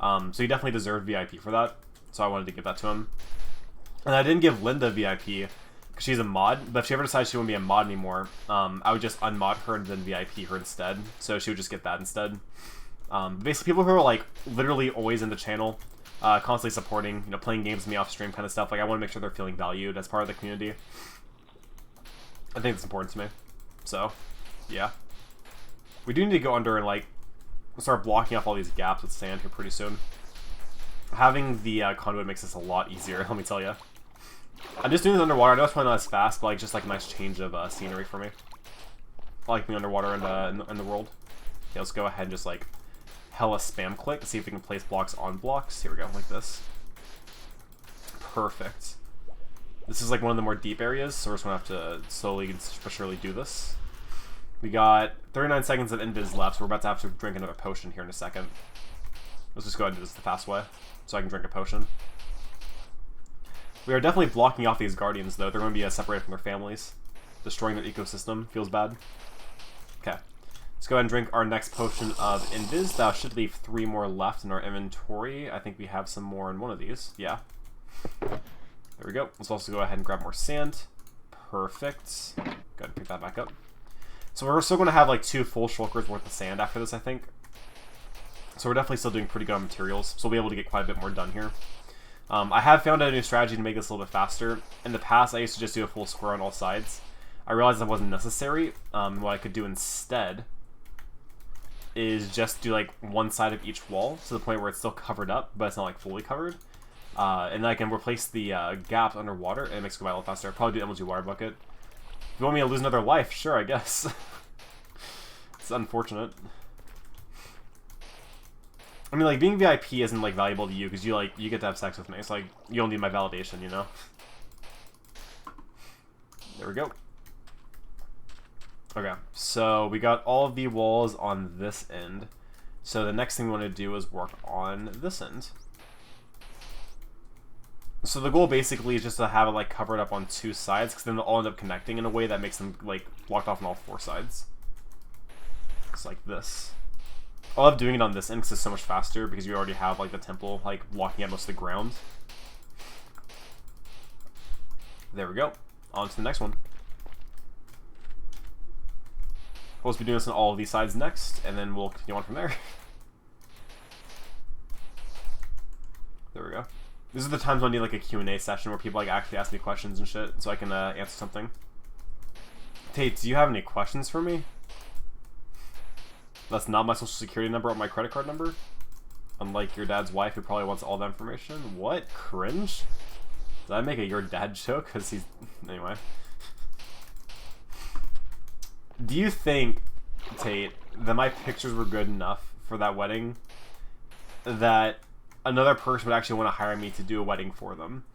So he definitely deserved VIP for that, so I wanted to give that to him. And I didn't give Linda VIP, because she's a mod, but if she ever decides she wouldn't be a mod anymore, I would just unmod her and then VIP her instead, so she would just get that instead. Basically, people who are, like, literally always in the channel, constantly supporting, you know, playing games with me off stream kind of stuff, like, I want to make sure they're feeling valued as part of the community. I think it's important to me. So, yeah. We do need to go under and, like, start blocking off all these gaps with sand here pretty soon. Having the conduit makes this a lot easier, let me tell you. I'm just doing this underwater. I know it's probably not as fast, but, like, just, like, a nice change of scenery for me. I like being underwater in the world. Okay, let's go ahead and just, like, hella spam click to see if we can place blocks on blocks. Here we go, like this. Perfect. This is, like, one of the more deep areas, so we're just gonna have to slowly but surely do this. We got 39 seconds of invis left, so we're about to have to drink another potion here in a second. Let's just go ahead and do this the fast way, so I can drink a potion. We are definitely blocking off these guardians, though. They're going to be separated from their families. Destroying their ecosystem feels bad. Okay. Let's go ahead and drink our next potion of invis. That should leave 3 more left in our inventory. I think we have some more in one of these. Yeah. There we go. Let's also go ahead and grab more sand. Perfect. Go ahead and pick that back up. So we're still going to have like 2 full shulkers worth of sand after this, I think. So we're definitely still doing pretty good on materials. So we'll be able to get quite a bit more done here. I have found a new strategy to make this a little bit faster. In the past, I used to just do a full square on all sides. I realized that wasn't necessary. What I could do instead is just do like one side of each wall to the point where it's still covered up, but it's not like fully covered. And then I can replace the gaps underwater, and it makes it go by a little faster. I'll probably do MLG water bucket. If you want me to lose another life, sure, I guess. It's unfortunate. I mean, like, being VIP isn't, like, valuable to you, because you get to have sex with me. It's like, you don't need my validation, you know? There we go. Okay, so we got all of the walls on this end. So the next thing we want to do is work on this end. So the goal basically is just to have it, like, covered up on 2 sides, because then they'll all end up connecting in a way that makes them, like, blocked off on all 4 sides. It's like this. I love doing it on this end because it's so much faster because you already have like the temple like blocking out most of the ground. There we go. On to the next one. We'll be doing this on all of these sides next, and then we'll continue on from there. There we go. These are the times when I need like a Q&A session where people like actually ask me questions and shit, so I can answer something. Tate, do you have any questions for me? That's not my social security number or my credit card number. Unlike your dad's wife who probably wants all that information. What? Cringe? Did I make a your dad joke? Because he's... Anyway. Do you think, Tate, that my pictures were good enough for that wedding that another person would actually want to hire me to do a wedding for them?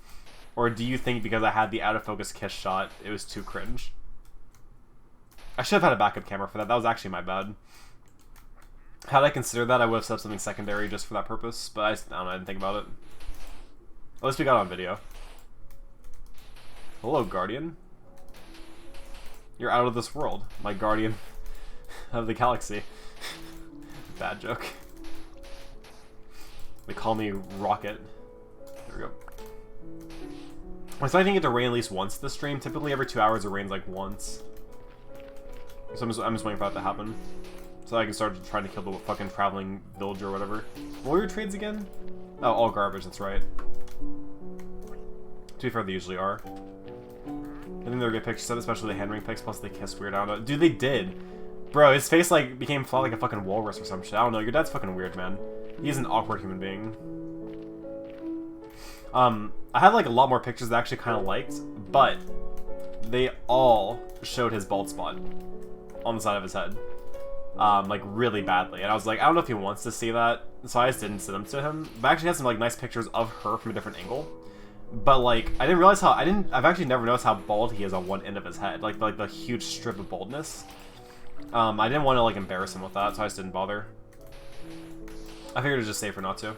Or do you think because I had the out-of-focus kiss shot, it was too cringe? I should have had a backup camera for that. That was actually my bad. Had I considered that, I would have set up something secondary just for that purpose, but I don't know, I didn't think about it. At least we got it on video. Hello, Guardian. You're out of this world. My Guardian of the Galaxy. Bad joke. They call me Rocket. There we go. I'm expecting it to rain at least once this stream. Typically every 2 hours it rains like once. So I'm just waiting for that to happen. So I can start trying to kill the fucking traveling villager or whatever. What were your trades again? Oh, all garbage, that's right. To be fair, they usually are. I think they're good pictures, especially the hand ring pics, plus they kiss weird. I don't know. Dude, they did. Bro, his face like became flat like a fucking walrus or some shit. I don't know, your dad's fucking weird, man. He's an awkward human being. I had like a lot more pictures that I actually kind of liked, but they all showed his bald spot on the side of his head. Like really badly, and I was like, I don't know if he wants to see that, so I just didn't send them to him. But I actually had some like nice pictures of her from a different angle. But like, I didn't realize how I've actually never noticed how bald he is on one end of his head, like the huge strip of baldness. I didn't want to like embarrass him with that, so I just didn't bother. I figured it was just safer not to.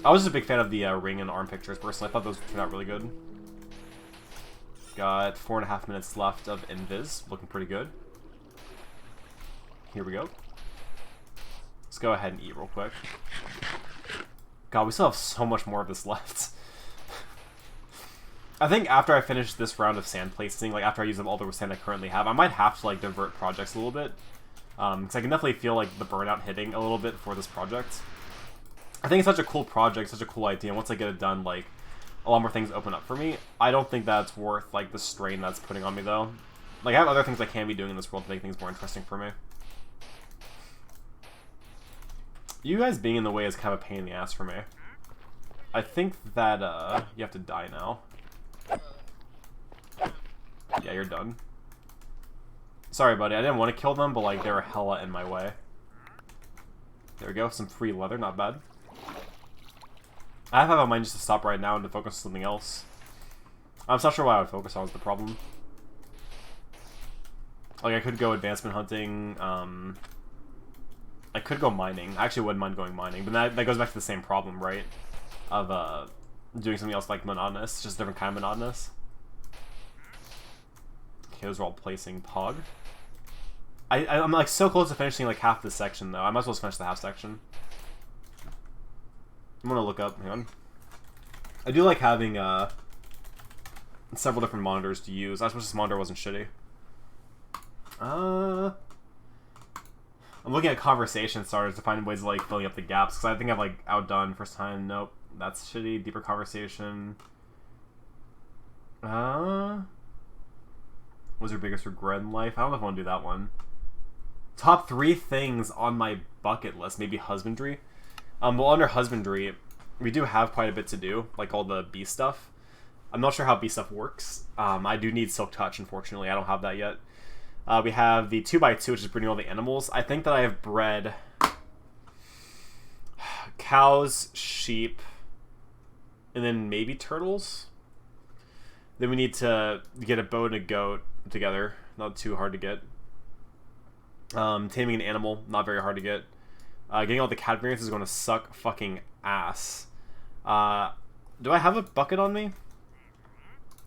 I was just a big fan of the ring and arm pictures personally. I thought those turned out really good. Got 4.5 minutes left of invis, looking pretty good. Here we go. Let's go ahead and eat real quick. God, we still have so much more of this left. I think after I finish this round of sand placing, like after I use up all the sand I currently have, I might have to like divert projects a little bit. Because I can definitely feel like the burnout hitting a little bit for this project. I think it's such a cool project, such a cool idea. And once I get it done, like a lot more things open up for me. I don't think that's worth like the strain that's putting on me though. Like, I have other things I can be doing in this world to make things more interesting for me. You guys being in the way is kind of a pain in the ass for me. I think that, you have to die now. Yeah, you're done. Sorry, buddy. I didn't want to kill them, but, like, they were hella in my way. There we go. Some free leather. Not bad. I have a mind just to stop right now and to focus on something else. I'm not sure why I would focus on is the problem. Like, I could go advancement hunting, I could go mining. I actually wouldn't mind going mining, but that goes back to the same problem, right? Of, doing something else, like, monotonous. Just a different kind of monotonous. Okay, those are all placing Pog. I'm, like, so close to finishing, like, half this section, though. I might as well finish the half section. I'm gonna look up, hang on. I do like having, several different monitors to use. I wish this monitor wasn't shitty. I'm looking at conversation starters to find ways of, like, filling up the gaps, because I think I've, like, outdone first time. Nope, that's shitty. Deeper conversation. What's your biggest regret in life? I don't know if I want to do that one. Top 3 things on my bucket list. Maybe husbandry. Well, under husbandry, we do have quite a bit to do, like all the bee stuff. I'm not sure how bee stuff works. I do need Silk Touch, unfortunately. I don't have that yet. We have the 2x2, which is breeding all the animals. I think that I have bred cows, sheep, and then maybe turtles. Then we need to get a bow and a goat together. Not too hard to get. Taming an animal, not very hard to get. Getting all the cat variants is going to suck fucking ass. Do I have a bucket on me?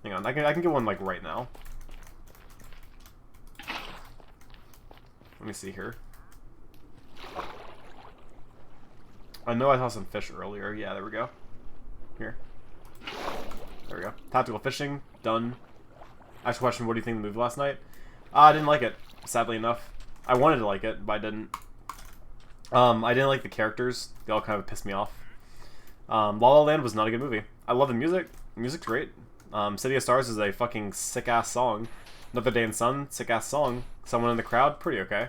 Hang on, I can get one, like, right now. Let me see here. I know I saw some fish earlier. Yeah, there we go. Here. There we go. Tactical fishing. Done. Ask a question, what do you think of the movie last night? I didn't like it, sadly enough. I wanted to like it, but I didn't. I didn't like the characters. They all kind of pissed me off. La La Land was not a good movie. I love the music. The music's great. City of Stars is a fucking sick-ass song. Another Day in Sun, sick-ass song. Someone in the Crowd, pretty okay.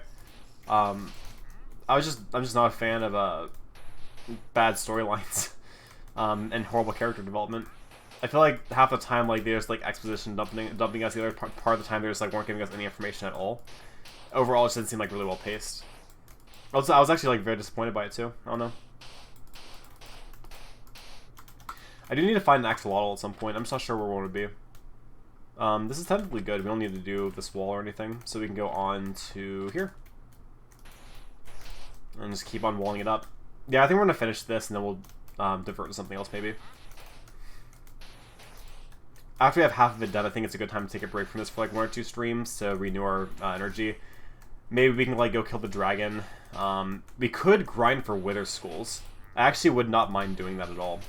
I'm just not a fan of bad storylines and horrible character development. I feel like half the time, like, there's, like, exposition dumping us. The other part of the time, they just, like, weren't giving us any information at all. Overall, it just didn't seem, like, really well paced. Also, I was actually, like, very disappointed by it too. I don't know. I do need to find an axolotl at some point. I'm just not sure where we want to be. This is technically good. We don't need to do this wall or anything, so we can go on to here and just keep on walling it up. Yeah, I think we're gonna finish this and then we'll divert to something else maybe. After we have half of it done, I think it's a good time to take a break from this for like 1 or 2 streams to renew our energy. Maybe we can like go kill the dragon. We could grind for wither skulls. I actually would not mind doing that at all.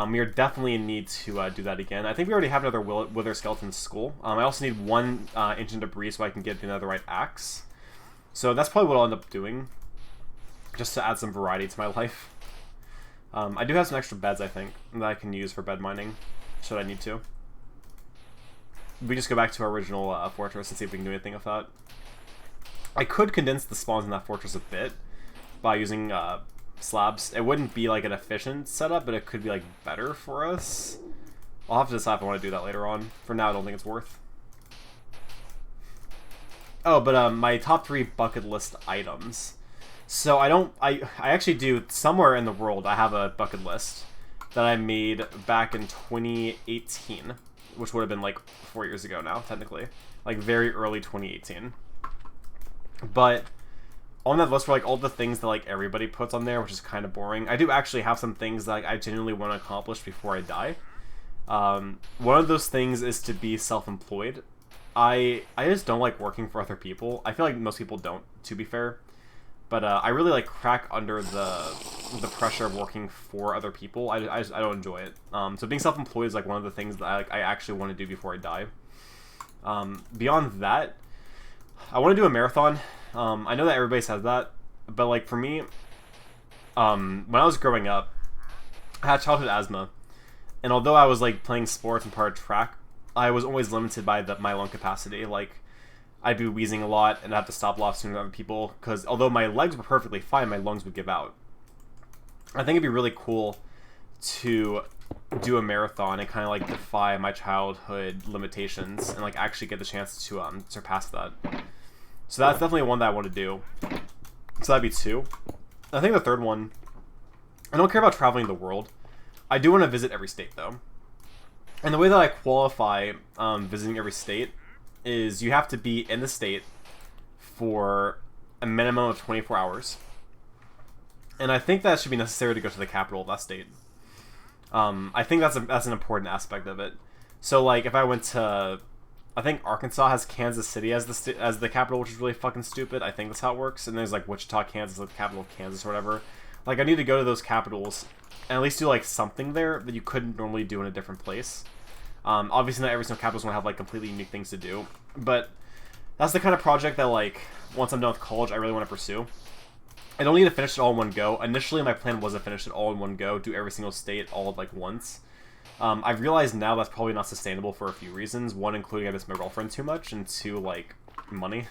We are definitely in need to do that again. I think we already have another wither skeleton skull. I also need 1 ancient debris so I can get the netherite axe. So that's probably what I'll end up doing, just to add some variety to my life. I do have some extra beds, I think, that I can use for bed mining, should I need to. We just go back to our original fortress and see if we can do anything with that. I could condense the spawns in that fortress a bit by using slabs. It wouldn't be like an efficient setup, but it could be like better for us. I'll have to decide if I want to do that later on. For now, I don't think it's worth. Oh, but my top 3 bucket list items. So I actually do, somewhere in the world, I have a bucket list that I made back in 2018, which would have been like 4 years ago now, technically. Like very early 2018. But on that list were like all the things that like everybody puts on there, which is kind of boring. I do actually have some things that like, I genuinely want to accomplish before I die. One of those things is to be self-employed. I just don't like working for other people. I feel like most people don't, to be fair. But I really like crack under the pressure of working for other people. I don't enjoy it. So being self-employed is like one of the things that I actually want to do before I die. Beyond that, I want to do a marathon. I know that everybody says that, but like for me, when I was growing up, I had childhood asthma, and although I was like playing sports and part of track, I was always limited by my lung capacity. Like I'd be wheezing a lot and I'd have to stop a lot sooner than other people, because although my legs were perfectly fine, my lungs would give out. I think it'd be really cool to do a marathon and kind of like defy my childhood limitations and like actually get the chance to surpass that. So that's definitely one that I want to do. So that'd be 2. I think the third one, I don't care about traveling the world. I do want to visit every state though. And the way that I qualify visiting every state is you have to be in the state for a minimum of 24 hours. And I think that should be necessary to go to the capital of that state. I think that's an important aspect of it. So like if I went to, I think Arkansas has Kansas City as the capital, which is really fucking stupid. I think that's how it works. And there's like Wichita, Kansas, like the capital of Kansas or whatever. Like I need to go to those capitals and at least do like something there that you couldn't normally do in a different place. Obviously not every single capital is going to have like completely unique things to do, but that's the kind of project that like once I'm done with college I really want to pursue. I don't need to finish it all in one go. Initially my plan was to finish it all in one go, do every single state all at like once. I've realized now that's probably not sustainable for a few reasons. One, including I miss my girlfriend too much, and 2, like money.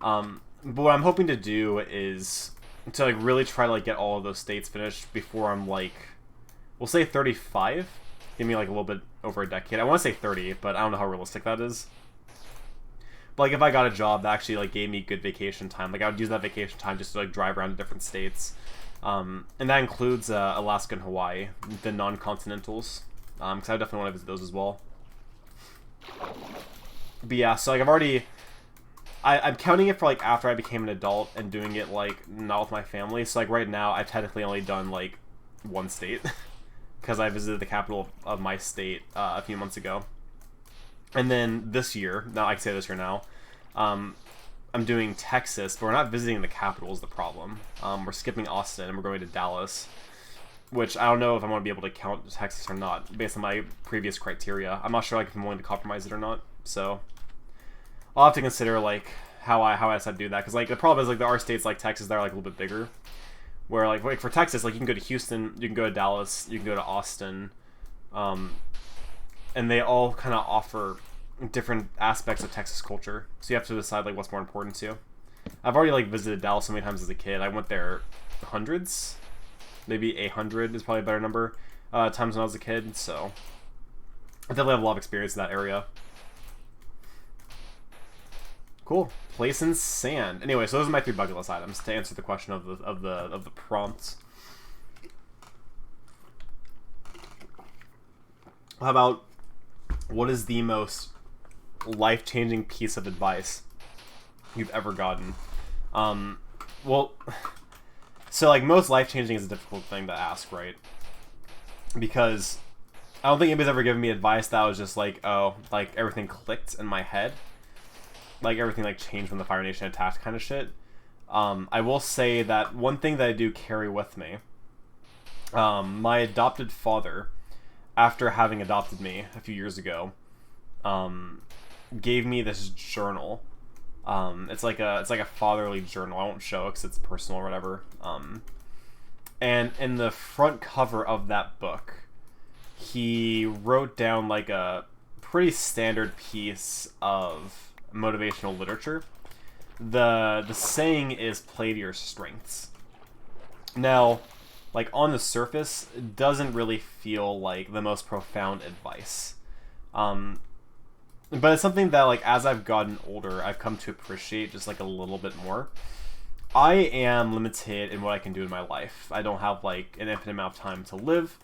But what I'm hoping to do is to like really try to like get all of those states finished before I'm like, we'll say 35. Give me like a little bit over a decade. I want to say 30, but I don't know how realistic that is. But like if I got a job that actually like gave me good vacation time, like I would use that vacation time just to like drive around to different states. And that includes Alaska and Hawaii, the non-continentals, because I definitely want to visit those as well. But yeah, so like I'm counting it for like after I became an adult and doing it like not with my family. So like right now I've technically only done like 1 state because I visited the capital of my state a few months ago. And then this year, now I can say this year now, I'm doing Texas, but we're not visiting the capital is the problem. We're skipping Austin and we're going to Dallas, which I don't know if I'm going to be able to count Texas or not based on my previous criteria. I'm not sure like if I'm willing to compromise it or not. So I'll have to consider like how I decide to do that, because like the problem is like there are states like Texas that are like a little bit bigger, where like for Texas, like you can go to Houston, you can go to Dallas, you can go to Austin, and they all kind of offer different aspects of Texas culture. So you have to decide like what's more important to you. I've already like visited Dallas so many times as a kid. I went there hundreds, maybe 800 is probably a better number, times when I was a kid. So I definitely have a lot of experience in that area. Cool. Place in sand. Anyway, so those are my 3 bucket list items to answer the question of the prompts. How about what is the most life-changing piece of advice you've ever gotten? Well, so like most life-changing is a difficult thing to ask, right? Because I don't think anybody's ever given me advice that was just like, oh, like everything clicked in my head. Like everything like changed when the Fire Nation attacked kind of shit. I will say that one thing that I do carry with me, my adopted father, after having adopted me a few years ago, gave me this journal. It's like a fatherly journal. I won't show it because it's personal or whatever. And in the front cover of that book, he wrote down like a pretty standard piece of motivational literature. The saying is play to your strengths. Now, like on the surface, it doesn't really feel like the most profound advice. But it's something that like as I've gotten older, I've come to appreciate just like a little bit more. I am limited in what I can do in my life. I don't have like an infinite amount of time to live,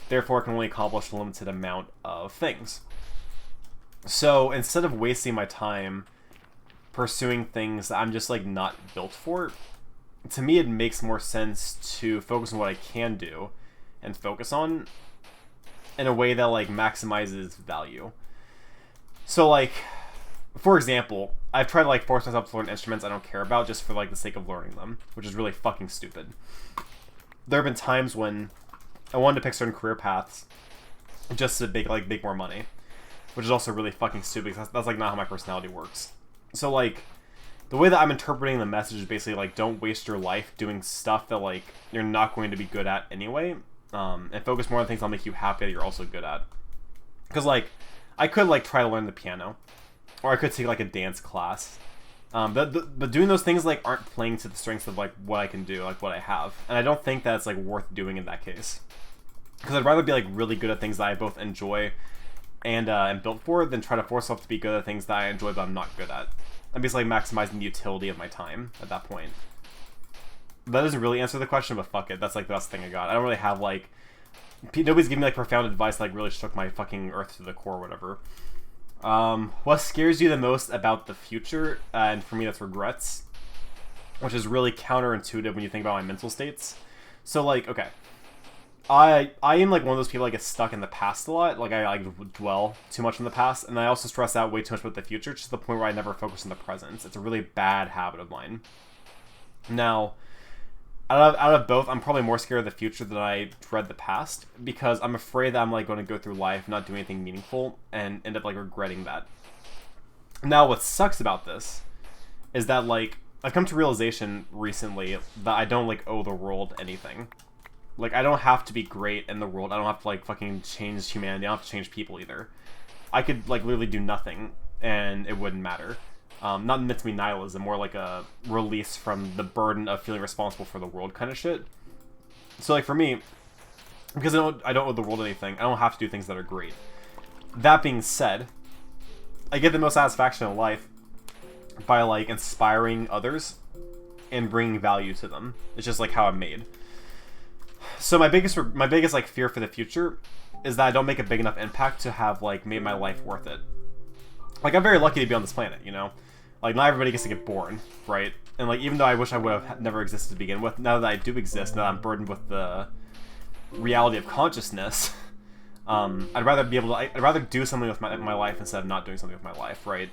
therefore I can only accomplish a limited amount of things. So instead of wasting my time pursuing things that I'm just like not built for, to me it makes more sense to focus on what I can do and focus on in a way that like maximizes value. So like, for example, I've tried to like force myself to learn instruments I don't care about just for like the sake of learning them, which is really fucking stupid. There have been times when I wanted to pick certain career paths just to make more money, which is also really fucking stupid because that's like not how my personality works. So like, the way that I'm interpreting the message is basically like, don't waste your life doing stuff that like you're not going to be good at anyway, and focus more on things that'll make you happy that you're also good at. Because like, I could like try to learn the piano, Or I could take like a dance class. But doing those things like aren't playing to the strengths of like what I can do, like what I have. And I don't think that's like worth doing in that case. Because I'd rather be like really good at things that I both enjoy and am built for than try to force myself to be good at things that I enjoy but I'm not good at. I'm basically maximizing the utility of my time at that point. That doesn't really answer the question, but fuck it. That's like the best thing I got. I don't really have like... Nobody's giving me like profound advice that like really shook my fucking earth to the core or whatever. What scares you the most about the future? And for me that's regrets. Which is really counterintuitive when you think about my mental states. So like, okay. I am like one of those people that get stuck in the past a lot. Like I like dwell too much in the past, and I also stress out way too much about the future, to the point where I never focus on the present. It's a really bad habit of mine. Now, out of both, I'm probably more scared of the future than I dread the past, because I'm afraid that I'm like going to go through life not doing anything meaningful and end up like regretting that. Now, what sucks about this is that like I've come to realization recently that I don't like owe the world anything. Like, I don't have to be great in the world. I don't have to, like, fucking change humanity. I don't have to change people, either. I could, like, literally do nothing, and it wouldn't matter. Not meant to be nihilism, more like a release from the burden of feeling responsible for the world kind of shit. So, like, for me, because I don't owe the world anything, I don't have to do things that are great. That being said, I get the most satisfaction in life by, like, inspiring others and bringing value to them. It's just, like, how I'm made. So my biggest like fear for the future is that I don't make a big enough impact to have like made my life worth it. Like I'm very lucky to be on this planet, you know? Like not everybody gets to get born, right? And like even though I wish I would have never existed to begin with, now that I do exist, now that I'm burdened with the reality of consciousness, I'd rather be able to I'd rather do something with my life instead of not doing something with my life, right?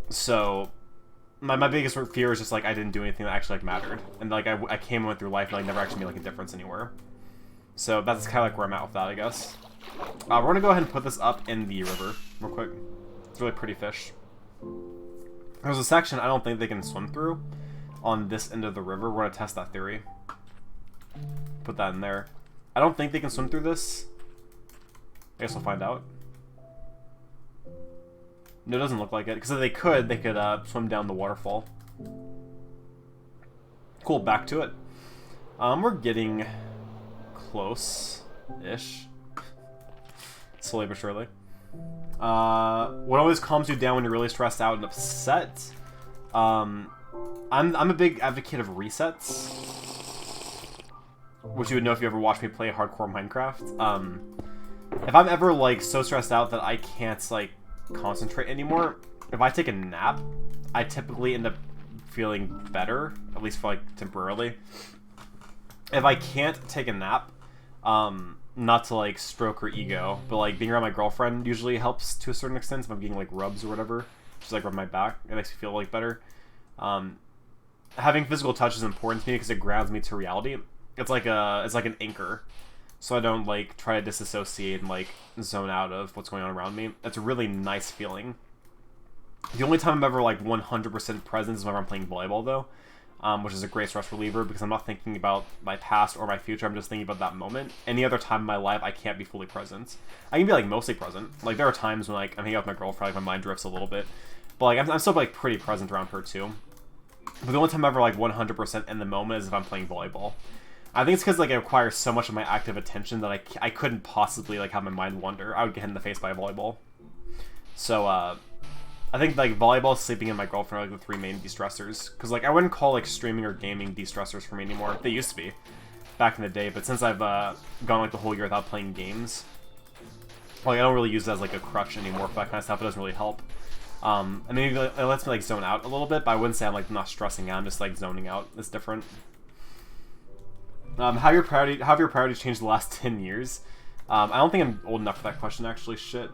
So my biggest fear is just like I didn't do anything that actually like mattered, and like I came and went through life and like never actually made like a difference anywhere. So that's kind of like where I'm at with that, I guess. We're gonna go ahead and put this up in the river real quick. It's really pretty fish. There's a section I don't think they can swim through on this end of the river. We're gonna test that theory. Put that in there. I don't think they can swim through this. I guess we'll find out. No, it doesn't look like it. Because if they could swim down the waterfall. Cool, back to it. We're getting close-ish. Slowly but surely. What always calms you down when you're really stressed out and upset? I'm a big advocate of resets. Which you would know if you ever watched me play hardcore Minecraft. If I'm ever, like, so stressed out that I can't, like, concentrate anymore, if I take a nap, I typically end up feeling better, at least for like temporarily. If I can't take a nap, not to like stroke her ego, but like being around my girlfriend usually helps to a certain extent. If I'm getting like rubs or whatever, just like rub my back, it makes me feel like better. Having physical touch is important to me because it grounds me to reality. It's like an anchor. So I don't, like, try to disassociate and, like, zone out of what's going on around me. It's a really nice feeling. The only time I'm ever, like, 100% present is whenever I'm playing volleyball, though. Which is a great stress reliever because I'm not thinking about my past or my future. I'm just thinking about that moment. Any other time in my life, I can't be fully present. I can be, like, mostly present. Like, there are times when, like, I'm hanging out with my girlfriend, like, my mind drifts a little bit. But, like, I'm still, like, pretty present around her, too. But the only time I'm ever, like, 100% in the moment is if I'm playing volleyball. I think it's because like it requires so much of my active attention that I couldn't possibly like have my mind wander. I would get hit in the face by a volleyball. So I think like volleyball, sleeping, and my girlfriend are like the three main de-stressors. Because like I wouldn't call like streaming or gaming de-stressors for me anymore. They used to be back in the day, but since I've gone like the whole year without playing games, like I don't really use it as like a crutch anymore for that kind of stuff. It doesn't really help. I mean it lets me like zone out a little bit, but I wouldn't say I'm like not stressing out. I'm just like zoning out. It's different. How have your priorities changed the last 10 years? I don't think I'm old enough for that question, actually. Shit.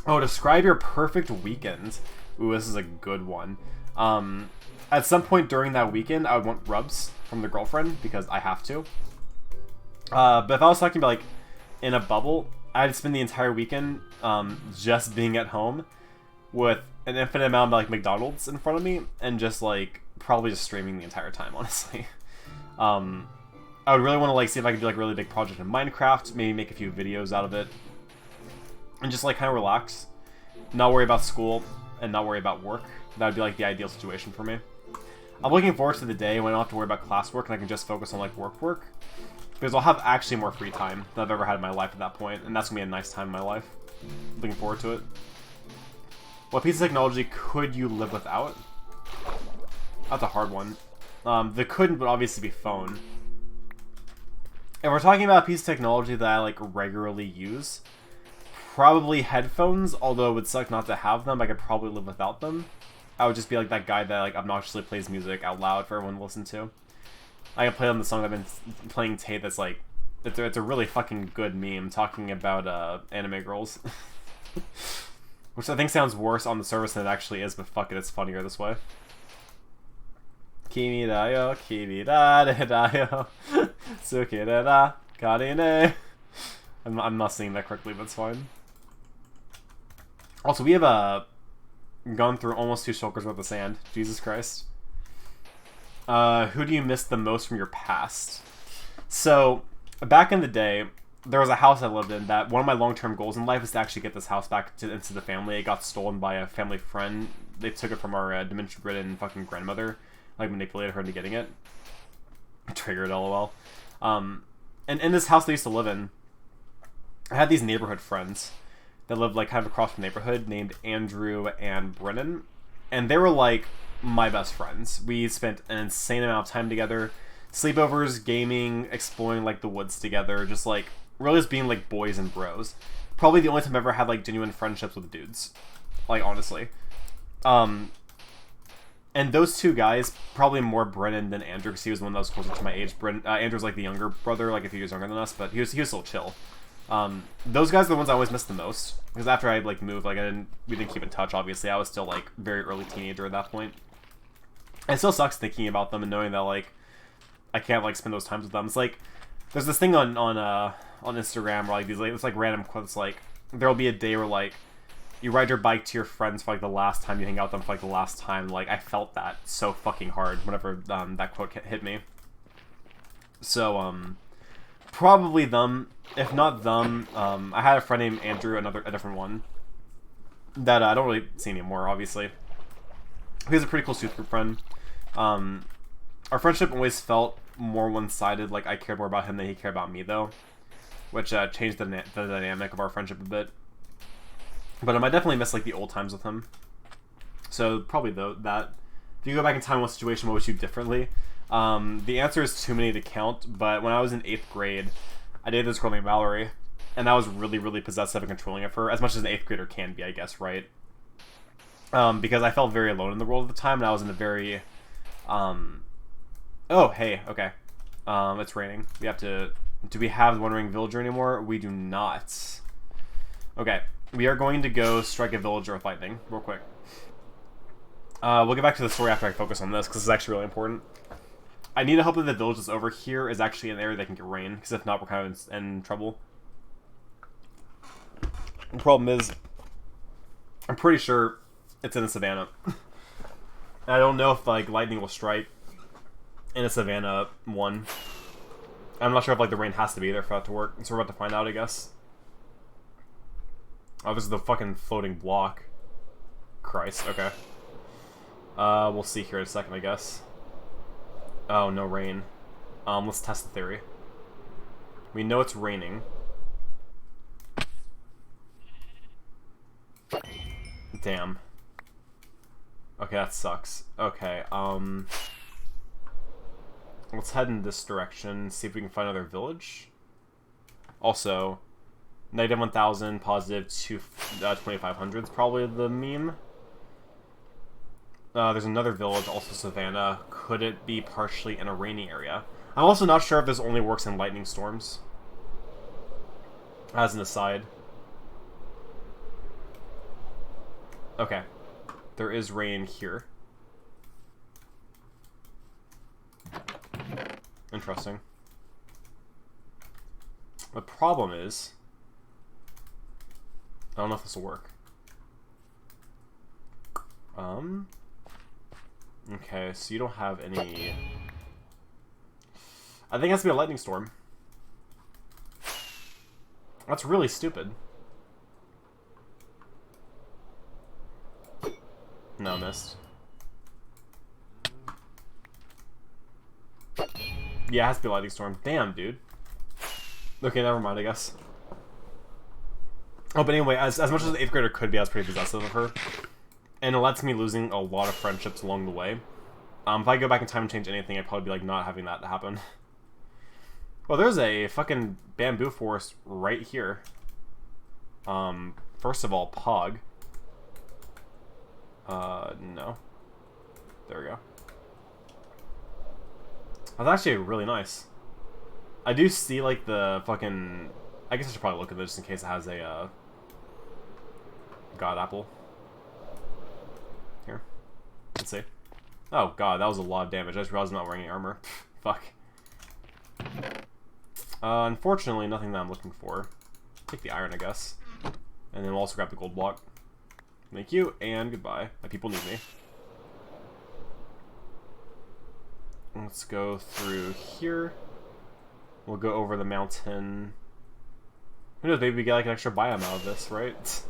Oh, describe your perfect weekend. Ooh, this is a good one. At some point during that weekend, I would want rubs from the girlfriend, because I have to. But if I was talking about, like, in a bubble, I'd spend the entire weekend just being at home with an infinite amount of, like, McDonald's in front of me, and just, like, probably just streaming the entire time, honestly. I would really want to like see if I could do like a really big project in Minecraft, maybe make a few videos out of it, and just like kind of relax. not worry about school, and not worry about work. That would be like the ideal situation for me. I'm looking forward to the day when I don't have to worry about classwork and I can just focus on like work. Because I'll have actually more free time than I've ever had in my life at that point, and that's going to be a nice time in my life. Looking forward to it. What piece of technology could you live without? That's a hard one. The couldn't would obviously be phone. If we're talking about a piece of technology that I like regularly use, probably headphones, although it would suck not to have them. I could probably live without them. I would just be like that guy that like obnoxiously plays music out loud for everyone to listen to. I can play them the song I've been playing Tate that's like, it's a really fucking good meme talking about anime girls. Which I think sounds worse on the surface than it actually is, but fuck it, it's funnier this way. Kimi da yo, kimi da de da yo, suki da da, karine. I'm not singing that correctly, but it's fine. Also, we have gone through almost 2 shulkers worth of sand. Jesus Christ. Who do you miss the most from your past? So, back in the day, there was a house I lived in that one of my long-term goals in life is to actually get this house back into the family. It got stolen by a family friend. They took it from our dementia-ridden fucking grandmother. Like, manipulated her into getting it. Triggered, lol. And in this house they used to live in, I had these neighborhood friends that lived like kind of across the neighborhood named Andrew and Brennan, and they were like my best friends. We spent an insane amount of time together, sleepovers, gaming, exploring like the woods together, just like really just being like boys and bros. Probably the only time I've ever had like genuine friendships with dudes, like honestly. And those 2 guys, probably more Brennan than Andrew, because he was the one that was closer to my age. Andrew's like the younger brother, like a few years younger than us, but he was still chill. Those guys are the ones I always missed the most, because after I like moved, like we didn't keep in touch. Obviously, I was still like very early teenager at that point. It still sucks thinking about them and knowing that like I can't like spend those times with them. It's like there's this thing on Instagram where like these like it's like random quotes like there'll be a day where like you ride your bike to your friends for like the last time, you hang out with them for like the last time. Like I felt that so fucking hard whenever that quote hit me. So probably them. If not them, I had a friend named Andrew, a different one, that I don't really see anymore, obviously. He was a pretty cool youth group friend. Our friendship always felt more one-sided, like I cared more about him than he cared about me, though. Which changed the dynamic of our friendship a bit. But I definitely miss like the old times with him. So probably that. If you go back in time in one situation, what would you do differently? The answer is too many to count, but when I was in 8th grade, I dated this girl named Valerie, and I was really, really possessive and controlling of her, as much as an 8th grader can be, I guess, right? Because I felt very alone in the world at the time, and I was in a very, oh, hey, okay. It's raining. We have to, do we have the One Ring Villager anymore? We do not. Okay, we are going to go strike a villager with lightning, real quick. We'll get back to the story after I focus on this, because it's actually really important. I need to hope that the village that's over here is actually an area that can get rain, because if not, we're kind of in trouble. The problem is, I'm pretty sure it's in a savannah. I don't know if like lightning will strike in a savannah 1. I'm not sure if like the rain has to be there for that to work, so we're about to find out, I guess. Oh, this is the fucking floating block. Christ, okay. We'll see here in a second, I guess. Oh, no rain. Let's test the theory. We know it's raining. Damn. Okay, that sucks. Okay, let's head in this direction, see if we can find another village. Also, -1000, positive 2500 is probably the meme. There's another village, also Savannah. Could it be partially in a rainy area? I'm also not sure if this only works in lightning storms. As an aside. Okay. There is rain here. Interesting. The problem is, I don't know if this will work. Okay, so you don't have any... I think it has to be a lightning storm. That's really stupid. No, missed. Yeah, it has to be a lightning storm. Damn, dude. Okay, never mind, I guess. Oh, but anyway, as much as an 8th grader could be, I was pretty possessive of her. And it lets me losing a lot of friendships along the way. If I go back in time and change anything, I'd probably be like not having that happen. Well, there's a fucking bamboo forest right here. First of all, Pog. No. There we go. That's actually really nice. I do see, like, the fucking... I guess I should probably look at this just in case it has a, God apple. Here. Let's see. Oh, God, that was a lot of damage. I just realized I'm not wearing any armor. Fuck. Unfortunately, nothing that I'm looking for. Take the iron, I guess. And then we'll also grab the gold block. Thank you, and goodbye. My people need me. Let's go through here. We'll go over the mountain. Who knows, maybe we get like an extra biome out of this, right?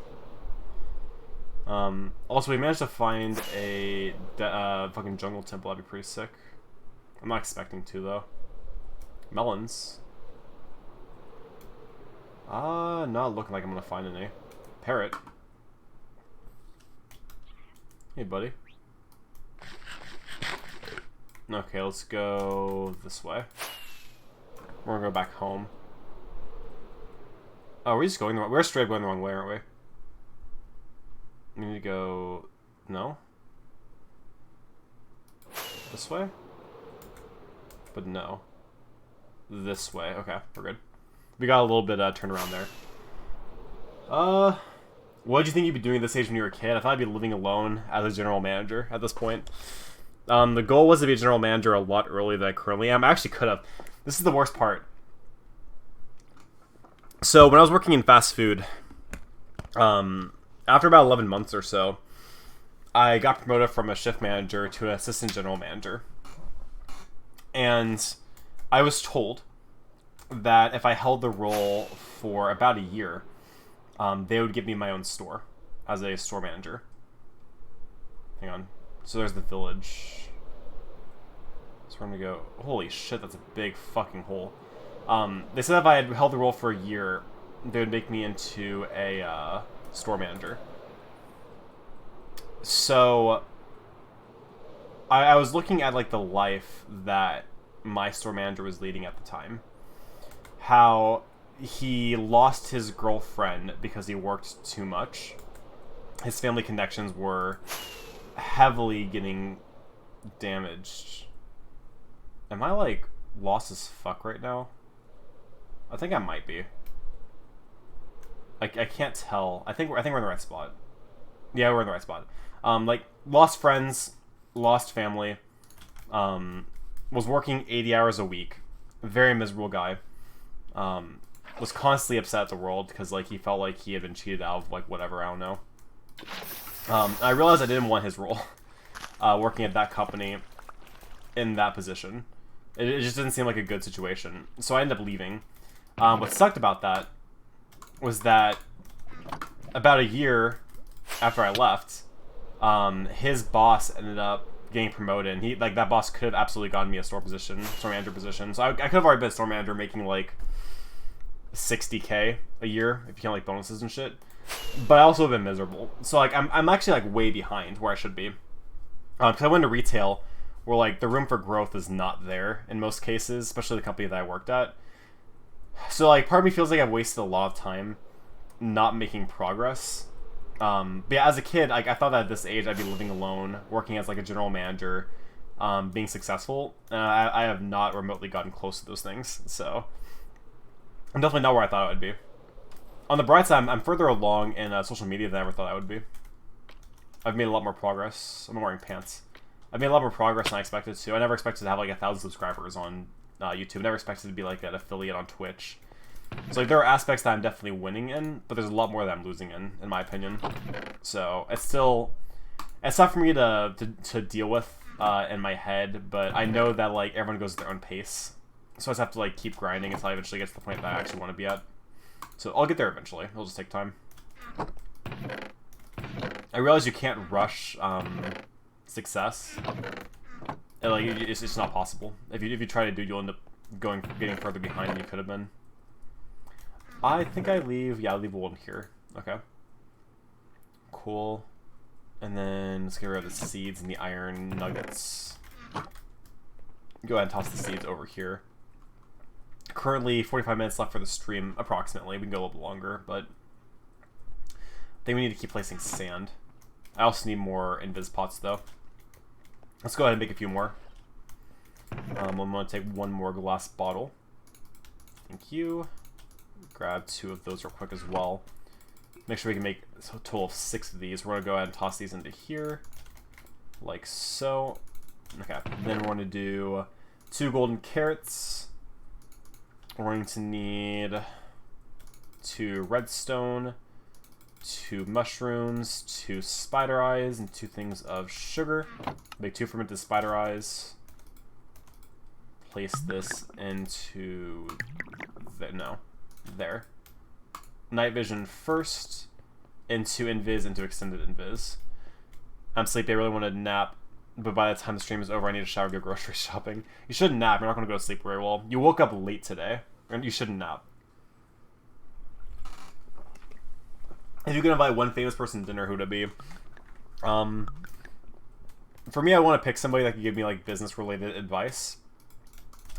Also, we managed to find a fucking jungle temple. That'd be pretty sick. I'm not expecting to, though. Melons. Not looking like I'm gonna find any. Parrot. Hey, buddy. Okay, let's go this way. We're gonna go back home. Oh, we're just going the wrong... We're straight going the wrong way, aren't we? We need to go... No? This way? But no. This way. Okay, we're good. We got a little bit turned around there. What did you think you'd be doing at this age when you were a kid? I thought I'd be living alone as a general manager at this point. The goal was to be a general manager a lot earlier than I currently am. I actually could have. This is the worst part. So, when I was working in fast food, after about 11 months or so, I got promoted from a shift manager to an assistant general manager. And I was told that if I held the role for about a year, they would give me my own store as a store manager. Hang on. So there's the village. So we're gonna go... Holy shit, that's a big fucking hole. They said if I had held the role for a year, they would make me into a store manager. So I was looking at like the life that my store manager was leading at the time. How he lost his girlfriend because he worked too much. His family connections were heavily getting damaged. Am I like lost as fuck right now? I think I might be. I can't tell. I think we're in the right spot. Yeah, we're in the right spot. Like lost friends, lost family. Was working 80 hours a week. Very miserable guy. Was constantly upset at the world because like he felt like he had been cheated out of like whatever, I don't know. I realized I didn't want his role working at that company in that position. It just didn't seem like a good situation. So I ended up leaving. What sucked about that was that about a year after I left, his boss ended up getting promoted. And he like that boss could have absolutely gotten me a store manager position. So I could have already been a store manager making like 60K a year if you count like bonuses and shit. But I also have been miserable. So like I'm actually like way behind where I should be. Because I went to retail where like the room for growth is not there in most cases, especially the company that I worked at. So like part of me feels like I've wasted a lot of time not making progress. But yeah, as a kid, like I thought that at this age I'd be living alone, working as like a general manager, being successful. I have not remotely gotten close to those things. So I'm definitely not where I thought I would be. On the bright side, I'm further along in social media than I ever thought I would be. I've made a lot more progress. I'm wearing pants. I've made a lot more progress than I expected to. I never expected to have like 1,000 subscribers on YouTube. I never expected to be like an affiliate on Twitch. So like there are aspects that I'm definitely winning in, but there's a lot more that I'm losing in my opinion. So it's tough for me to deal with in my head, but I know that like everyone goes at their own pace. So I just have to like keep grinding until I eventually get to the point that I actually want to be at. So I'll get there eventually. It'll just take time. I realize you can't rush success. And, like, it's just not possible. If you try to do, you'll end up getting further behind than you could have been. I think I leave one here. Okay. Cool. And then let's get rid of the seeds and the iron nuggets. Go ahead and toss the seeds over here. Currently 45 minutes left for the stream, approximately. We can go a little bit longer, but I think we need to keep placing sand. I also need more invis pots, though. Let's go ahead and make a few more. I'm going to take one more glass bottle. Thank you. Grab 2 of those real quick as well. Make sure we can make a total of 6 of these. We're going to go ahead and toss these into here. Like so. Okay. Then we're going to do 2 golden carrots. We're going to need 2 redstone, 2 mushrooms, 2 spider eyes, and 2 things of sugar. Make 2 fermented spider eyes. Place this into there. Night vision first, into invis, into extended invis. I'm sleepy. I really want to nap, but by the time the stream is over, I need a shower, go grocery shopping. You shouldn't nap. You're not going to go to sleep very well. You woke up late today, and you shouldn't nap. If you could invite one famous person to dinner, who would it be? For me, I want to pick somebody that could give me like business-related advice.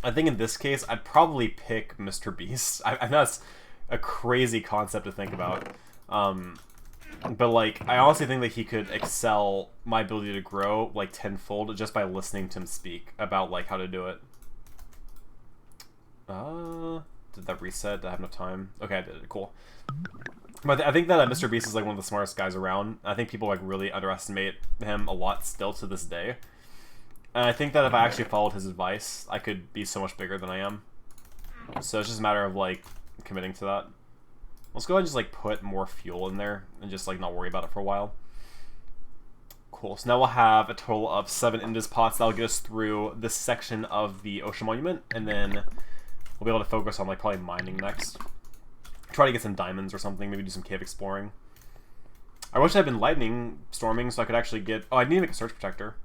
I think in this case, I'd probably pick Mr. Beast. I know that's a crazy concept to think about. But like, I honestly think that he could excel my ability to grow like tenfold just by listening to him speak about like how to do it. Did that reset? Did I have enough time? Okay, I did it. Cool. But I think that Mr. Beast is like one of the smartest guys around. I think people like really underestimate him a lot still to this day. And I think that if I actually followed his advice, I could be so much bigger than I am. So it's just a matter of like committing to that. Let's go ahead and just like put more fuel in there and just like not worry about it for a while. Cool. So now we'll have a total of 7 invis pots. That'll get us through this section of the ocean monument, and then we'll be able to focus on like probably mining next. Try to get some diamonds or something. Maybe do some cave exploring. I wish I had been lightning storming so I could actually get... Oh, I need to make a surge protector.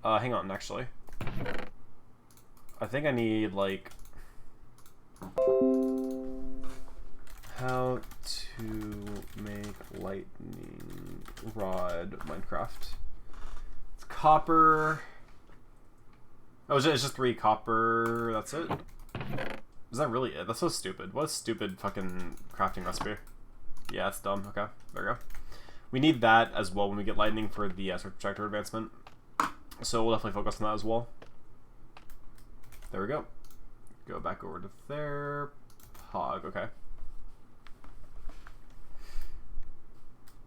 Hang on, actually. I think I need, like... How to make lightning rod Minecraft. It's copper. Oh, it's just 3 copper. That's it? Is that really it? That's so stupid. What a stupid fucking crafting recipe. Yeah, it's dumb. Okay, there we go. We need that as well when we get lightning for the surge protector advancement. So we'll definitely focus on that as well. There we go. Go back over to there. Pog, okay.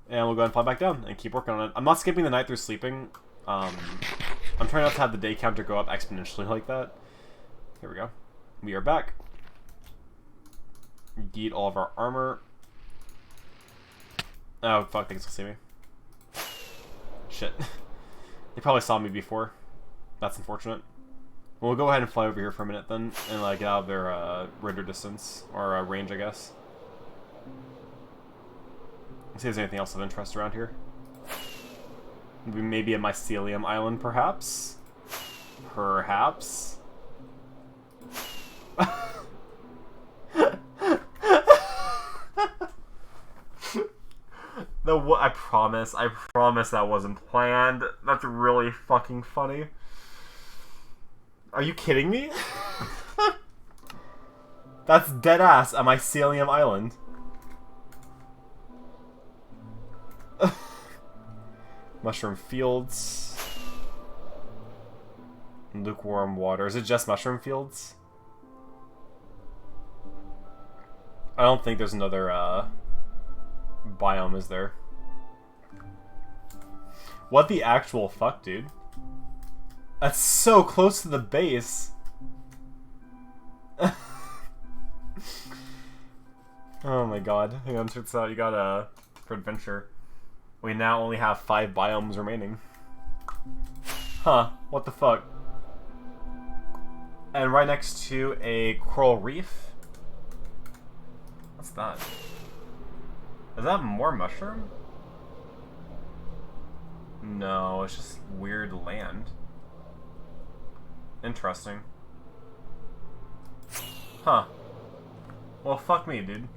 And we'll go ahead and fly back down and keep working on it. I'm not skipping the night through sleeping. I'm trying not to have the day counter go up exponentially like that. Here we go. We are back. Get all of our armor. Oh, fuck, things will see me. Shit. They probably saw me before. That's unfortunate. We'll go ahead and fly over here for a minute then, and like get out of their render distance, or range, I guess. Let's see if there's anything else of interest around here. Maybe a mycelium island, perhaps? Perhaps? I promise that wasn't planned. That's really fucking funny. Are you kidding me? That's dead ass a mycelium island. Mushroom fields. Lukewarm water. Is it just mushroom fields? I don't think there's another biome, is there? What the actual fuck, dude? That's so close to the base. Oh my god. Hang on, check this out. You got for adventure. We now only have 5 biomes remaining. Huh, what the fuck? And right next to a coral reef. What's that? Is that more mushroom? No, it's just weird land. Interesting. Huh. Well, fuck me, dude.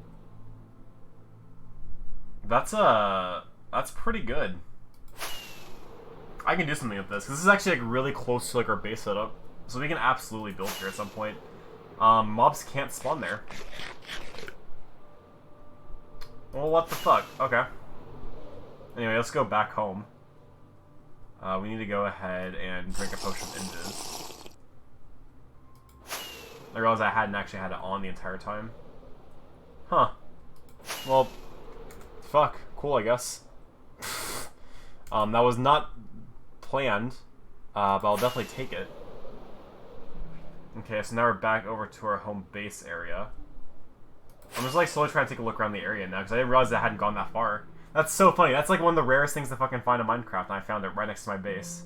That's pretty good. I can do something with this. This is actually like really close to like our base setup, so we can absolutely build here at some point. Mobs can't spawn there. Well, what the fuck? Okay. Anyway, let's go back home. We need to go ahead and drink a potion of Invis. I realized I hadn't actually had it on the entire time. Huh. Well, fuck. Cool, I guess. That was not planned, but I'll definitely take it. Okay, so now we're back over to our home base area. I'm just like slowly trying to take a look around the area now, because I didn't realize I hadn't gone that far. That's so funny. That's like one of the rarest things to fucking find in Minecraft, and I found it right next to my base.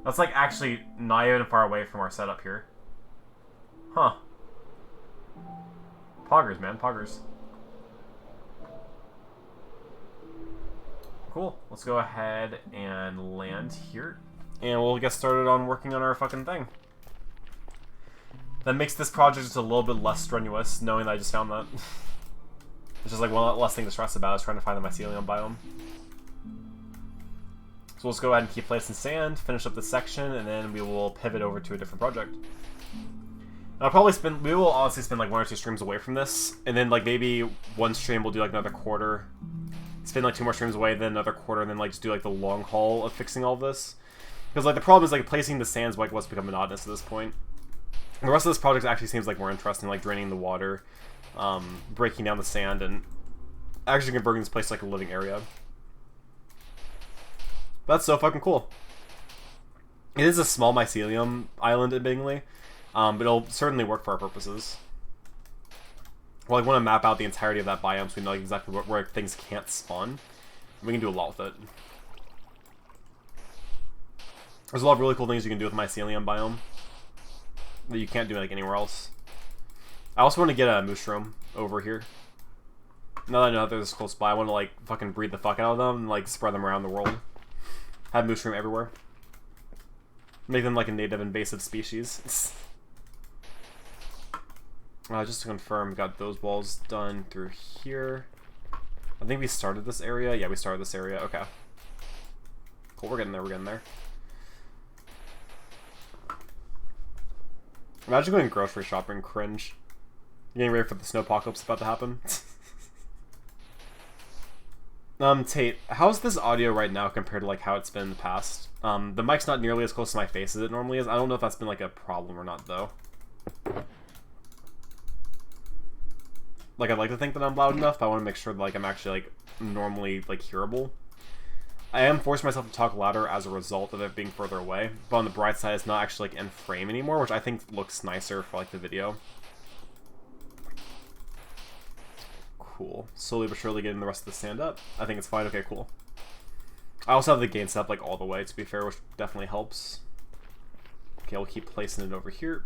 That's like actually not even far away from our setup here. Huh. Poggers, man. Poggers. Cool. Let's go ahead and land here. And we'll get started on working on our fucking thing. That makes this project just a little bit less strenuous, knowing that I just found that. It's just like one less thing to stress about is trying to find the mycelium biome. So let's go ahead and keep placing sand, finish up this section, and then we will pivot over to a different project. And we will honestly spend like 1 or 2 streams away from this, and then like maybe one stream we'll do like another quarter, spend like 2 more streams away, then another quarter, and then like just do like the long haul of fixing all this. Because like the problem is like placing the sands like what's become monotonous at this point. The rest of this project actually seems like more interesting, like draining the water, breaking down the sand, and actually converting this place to like a living area. That's so fucking cool. It is a small mycelium island, admittingly, but it'll certainly work for our purposes. Well, I want to map out the entirety of that biome so we know like, exactly where things can't spawn. We can do a lot with it. There's a lot of really cool things you can do with the mycelium biome that you can't do like anywhere else. I also want to get a mushroom over here. Now that I know that there's this close by, I want to like fucking breed the fuck out of them and like spread them around the world. Have mushroom everywhere. Make them like a native invasive species. Just to confirm, got those walls done through here. I think we started this area. Yeah, we started this area. Okay. Cool, we're getting there, we're getting there. Imagine going grocery shopping, cringe. Getting ready for the snowpocalypse about to happen. Tate, how's this audio right now compared to like how it's been in the past? The mic's not nearly as close to my face as it normally is. I don't know if that's been like a problem or not though. Like I'd like to think that I'm loud enough, but I want to make sure that like I'm actually like normally like hearable. I am forcing myself to talk louder as a result of it being further away, but on the bright side it's not actually like in frame anymore, which I think looks nicer for like the video. Cool. Slowly but surely getting the rest of the sand up. I think it's fine. Okay, cool. I also have the gain set up like all the way, to be fair, which definitely helps. Okay, we'll keep placing it over here.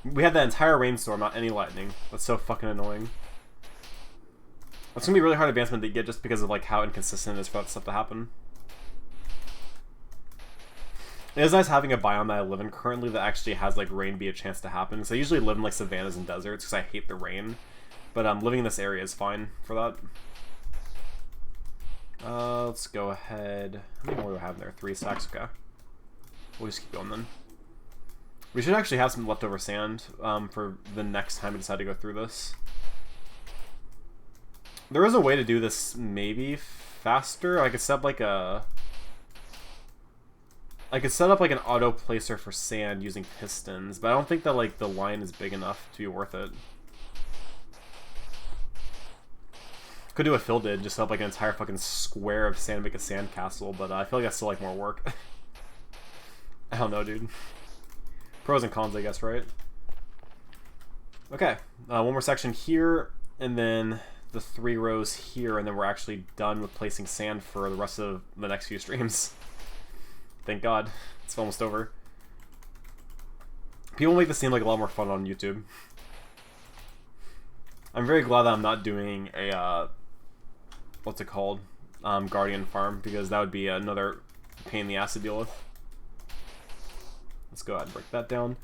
We had that entire rainstorm, not any lightning. That's so fucking annoying. It's gonna be really hard advancement to get just because of like how inconsistent it is for that stuff to happen. It is nice having a biome that I live in currently that actually has like rain be a chance to happen. So I usually live in like savannas and deserts because I hate the rain. But living in this area is fine for that. Let's go ahead. How many more do we have in there? 3 stacks, okay. We'll just keep going then. We should actually have some leftover sand for the next time we decide to go through this. There is a way to do this maybe faster. I could set up like a... I could set up like an auto placer for sand using pistons, but I don't think that like the line is big enough to be worth it. Could do what Phil did, just set up like an entire fucking square of sand, make a sand castle, but I feel like that's still like more work. I don't know, dude. Pros and cons, I guess, right? Okay, one more section here, and then the 3 rows here, and then we're actually done with placing sand for the rest of the next few streams. Thank God. It's almost over. People make this seem like a lot more fun on YouTube. I'm very glad that I'm not doing a, what's it called? Guardian farm, because that would be another pain in the ass to deal with. Let's go ahead and break that down.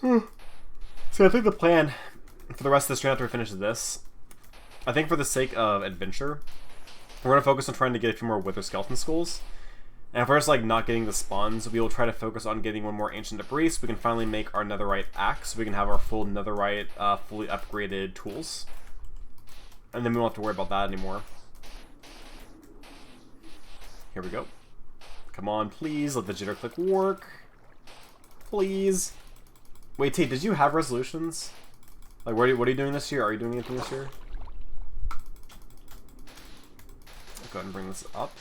So I think the plan for the rest of this stream after we finish this, I think for the sake of adventure, we're going to focus on trying to get a few more Wither Skeleton Skulls. And if we're just like not getting the spawns, we will try to focus on getting one more Ancient Debris so we can finally make our Netherite axe, so we can have our full Netherite fully upgraded tools. And then we won't have to worry about that anymore. Here we go. Come on, please, let the jitter click work. Please. Wait, Tate, did you have resolutions? Like, what are you doing this year? Are you doing anything this year? I'll go ahead and bring this up.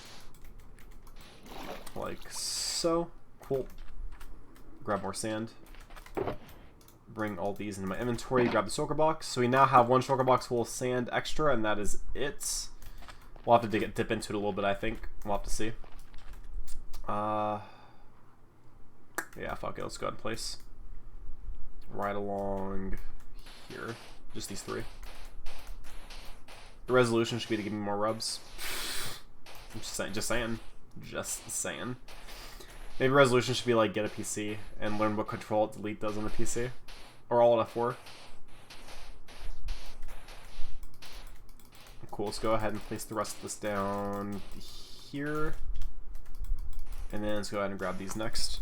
Like so. Cool. Grab more sand. Bring all these into my inventory. Grab the shulker box. So we now have one shulker box full of sand extra, and that is it. We'll have to dip into it a little bit, I think. We'll have to see. Yeah, fuck it. Let's go ahead and place. Right along here. Just these three. The resolution should be to give me more rubs. I'm just saying. Just saying. Maybe resolution should be like get a PC and learn what Control Delete does on the PC. Or all at F4. Cool, let's go ahead and place the rest of this down here. And then let's go ahead and grab these next.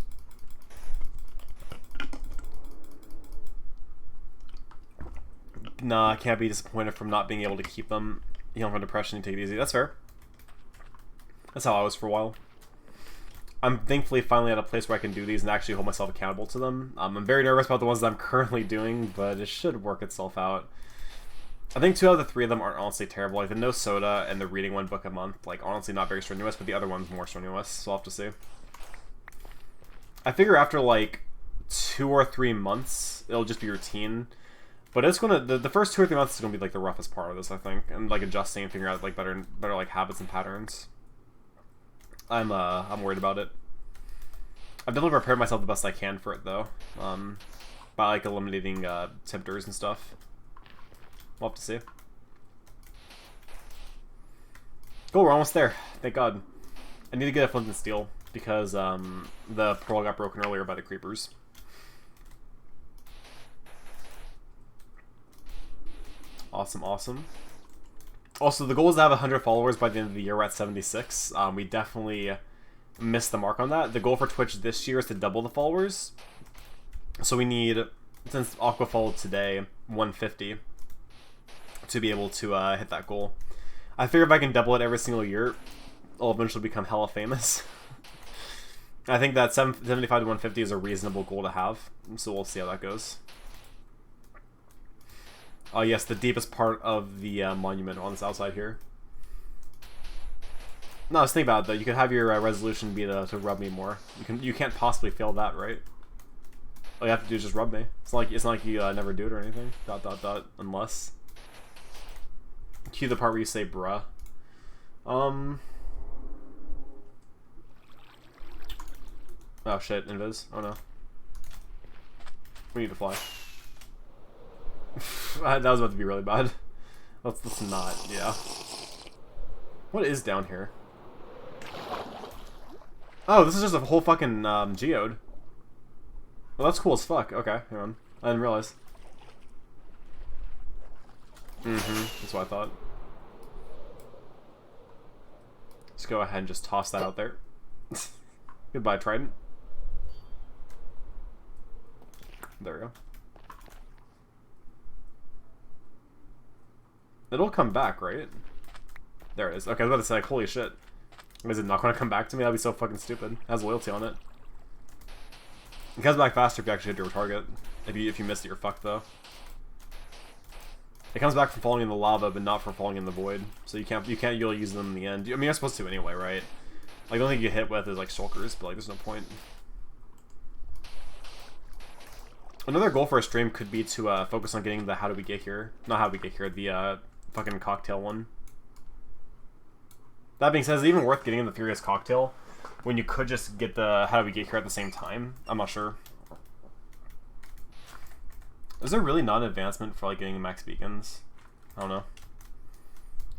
Nah, I can't be disappointed from not being able to keep them. Healing from depression and take it easy. That's fair. That's how I was for a while. I'm thankfully finally at a place where I can do these and actually hold myself accountable to them. I'm very nervous about the ones that I'm currently doing, but it should work itself out. I think 2 out of the 3 of them aren't honestly terrible. Like the no soda and the reading 1 book a month, like honestly not very strenuous, but the other one's more strenuous, so I'll have to see. I figure after like 2 or 3 months, it'll just be routine. But it's gonna the first 2 or 3 months is gonna be like the roughest part of this, I think, and like adjusting and figuring out like better like habits and patterns. I'm worried about it. I've definitely prepared myself the best I can for it though, by like eliminating tempters and stuff. We'll have to see. Cool, we're almost there. Thank God. I need to get a flint and steel because the pearl got broken earlier by the creepers. Awesome, awesome. Also, the goal is to have 100 followers by the end of the year. We're at 76. We definitely missed the mark on that. The goal for Twitch this year is to double the followers. So we need, since Aqua followed today, 150 to be able to hit that goal. I figure if I can double it every single year, I'll eventually become hella famous. I think that 75 to 150 is a reasonable goal to have. So we'll see how that goes. Oh yes, the deepest part of the monument on this outside here. No, I was thinking about it though. You could have your resolution be to rub me more. You can't possibly fail that, right? All you have to do is just rub me. It's not like you never do it or anything. ... Unless. Cue the part where you say bruh. Oh shit, invis. Oh no. We need to fly. That was about to be really bad. Let's not, yeah. What is down here? Oh, this is just a whole fucking geode. Well, that's cool as fuck. Okay, hang on. I didn't realize. That's what I thought. Let's go ahead and just toss that out there. Goodbye, Trident. There we go. It'll come back, right? There it is. Okay, I was about to say, like, holy shit. Is it not going to come back to me? That'd be so fucking stupid. It has loyalty on it. It comes back faster if you actually hit your target. If you missed it, you're fucked, though. It comes back from falling in the lava, but not from falling in the void. So you can't really use them in the end. I mean, you're supposed to anyway, right? Like, the only thing you get hit with is, like, shulkers, but, like, there's no point. Another goal for a stream could be to focus on getting the how do we get here. Not how we get here, the fucking cocktail one. That being said, is it even worth getting the Furious Cocktail when you could just get the how do we get here at the same time? I'm not sure. Is there really not an advancement for like getting max beacons? I don't know.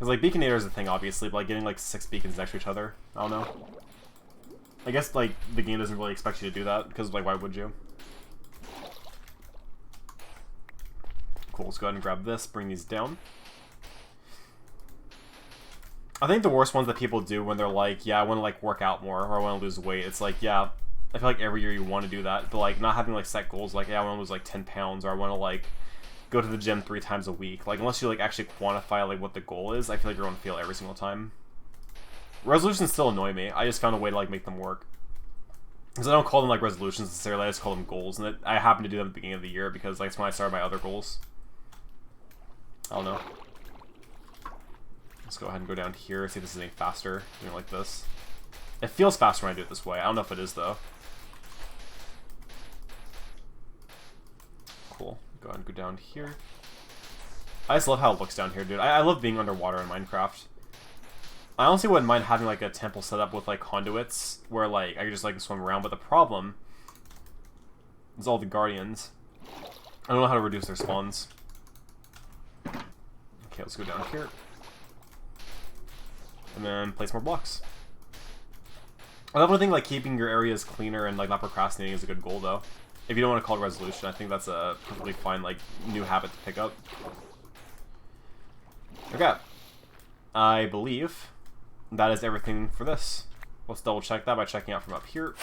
Because, like, Beaconator is a thing, obviously, but, like, getting, like, 6 beacons next to each other, I don't know. I guess, like, the game doesn't really expect you to do that, because, like, why would you? Cool, let's go ahead and grab this, bring these down. I think the worst ones that people do when they're like, yeah, I want to, like, work out more, or I want to lose weight, it's like, yeah, I feel like every year you want to do that, but, like, not having, like, set goals, like, yeah, I want to lose, like, 10 pounds, or I want to, like, go to the gym 3 times a week. Like, unless you, like, actually quantify, like, what the goal is, I feel like you're going to fail every single time. Resolutions still annoy me. I just found a way to, like, make them work. Because I don't call them, like, resolutions necessarily, I just call them goals. And I happen to do them at the beginning of the year because, like, that's when I started my other goals. I don't know. Let's go ahead and go down here, see if this is any faster. Doing it like this. It feels faster when I do it this way. I don't know if it is, though. Cool. Go ahead and go down here. I just love how it looks down here, dude. I love being underwater in Minecraft. I honestly wouldn't mind having, like, a temple set up with, like, conduits where, like, I could just, like, swim around, but the problem is all the guardians. I don't know how to reduce their spawns. Okay, let's go down here. And then place more blocks. I definitely think, like, keeping your areas cleaner and, like, not procrastinating is a good goal, though. If you don't want to call it resolution, I think that's a perfectly fine, like, new habit to pick up. Okay. I believe that is everything for this. Let's double check that by checking out from up here.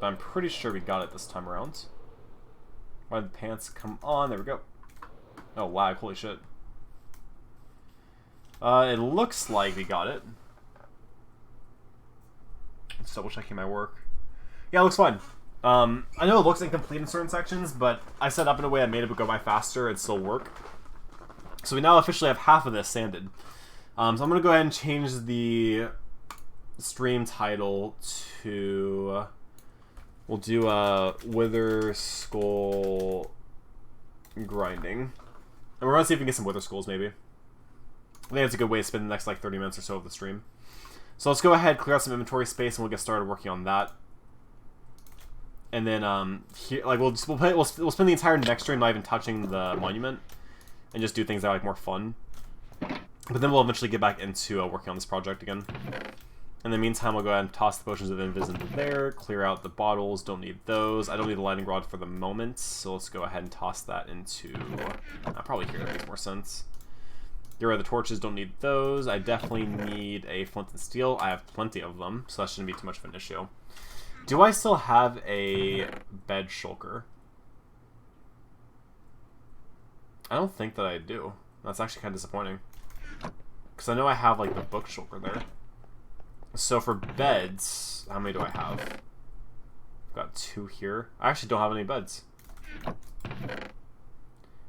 But I'm pretty sure we got it this time around. Why did the pants come on? There we go. Oh, lag. Holy shit. It looks like we got it. Just double checking my work. Yeah, it looks fine. I know it looks incomplete in certain sections, but I set up in a way that made it go by faster and still work. So we now officially have half of this sanded. So I'm going to go ahead and change the stream title to... We'll do Wither Skull Grinding. And we're going to see if we can get some Wither Skulls, maybe. I think it's a good way to spend the next, like, 30 minutes or so of the stream. So let's go ahead, clear out some inventory space, and we'll get started working on that. And then, here, like, we'll spend the entire next stream not even touching the monument, and just do things that are, like, more fun. But then we'll eventually get back into working on this project again. In the meantime, we'll go ahead and toss the potions of invis into there, clear out the bottles, don't need those. I don't need the lightning rod for the moment, so let's go ahead and toss that into... probably here, that makes more sense. Get rid of the torches, don't need those. I definitely need a flint and steel. I have plenty of them, so that shouldn't be too much of an issue. Do I still have a bed shulker? I don't think that I do. That's actually kind of disappointing. Because I know I have, like, the book shulker there. So for beds, how many do I have? I've got 2 here. I actually don't have any beds. You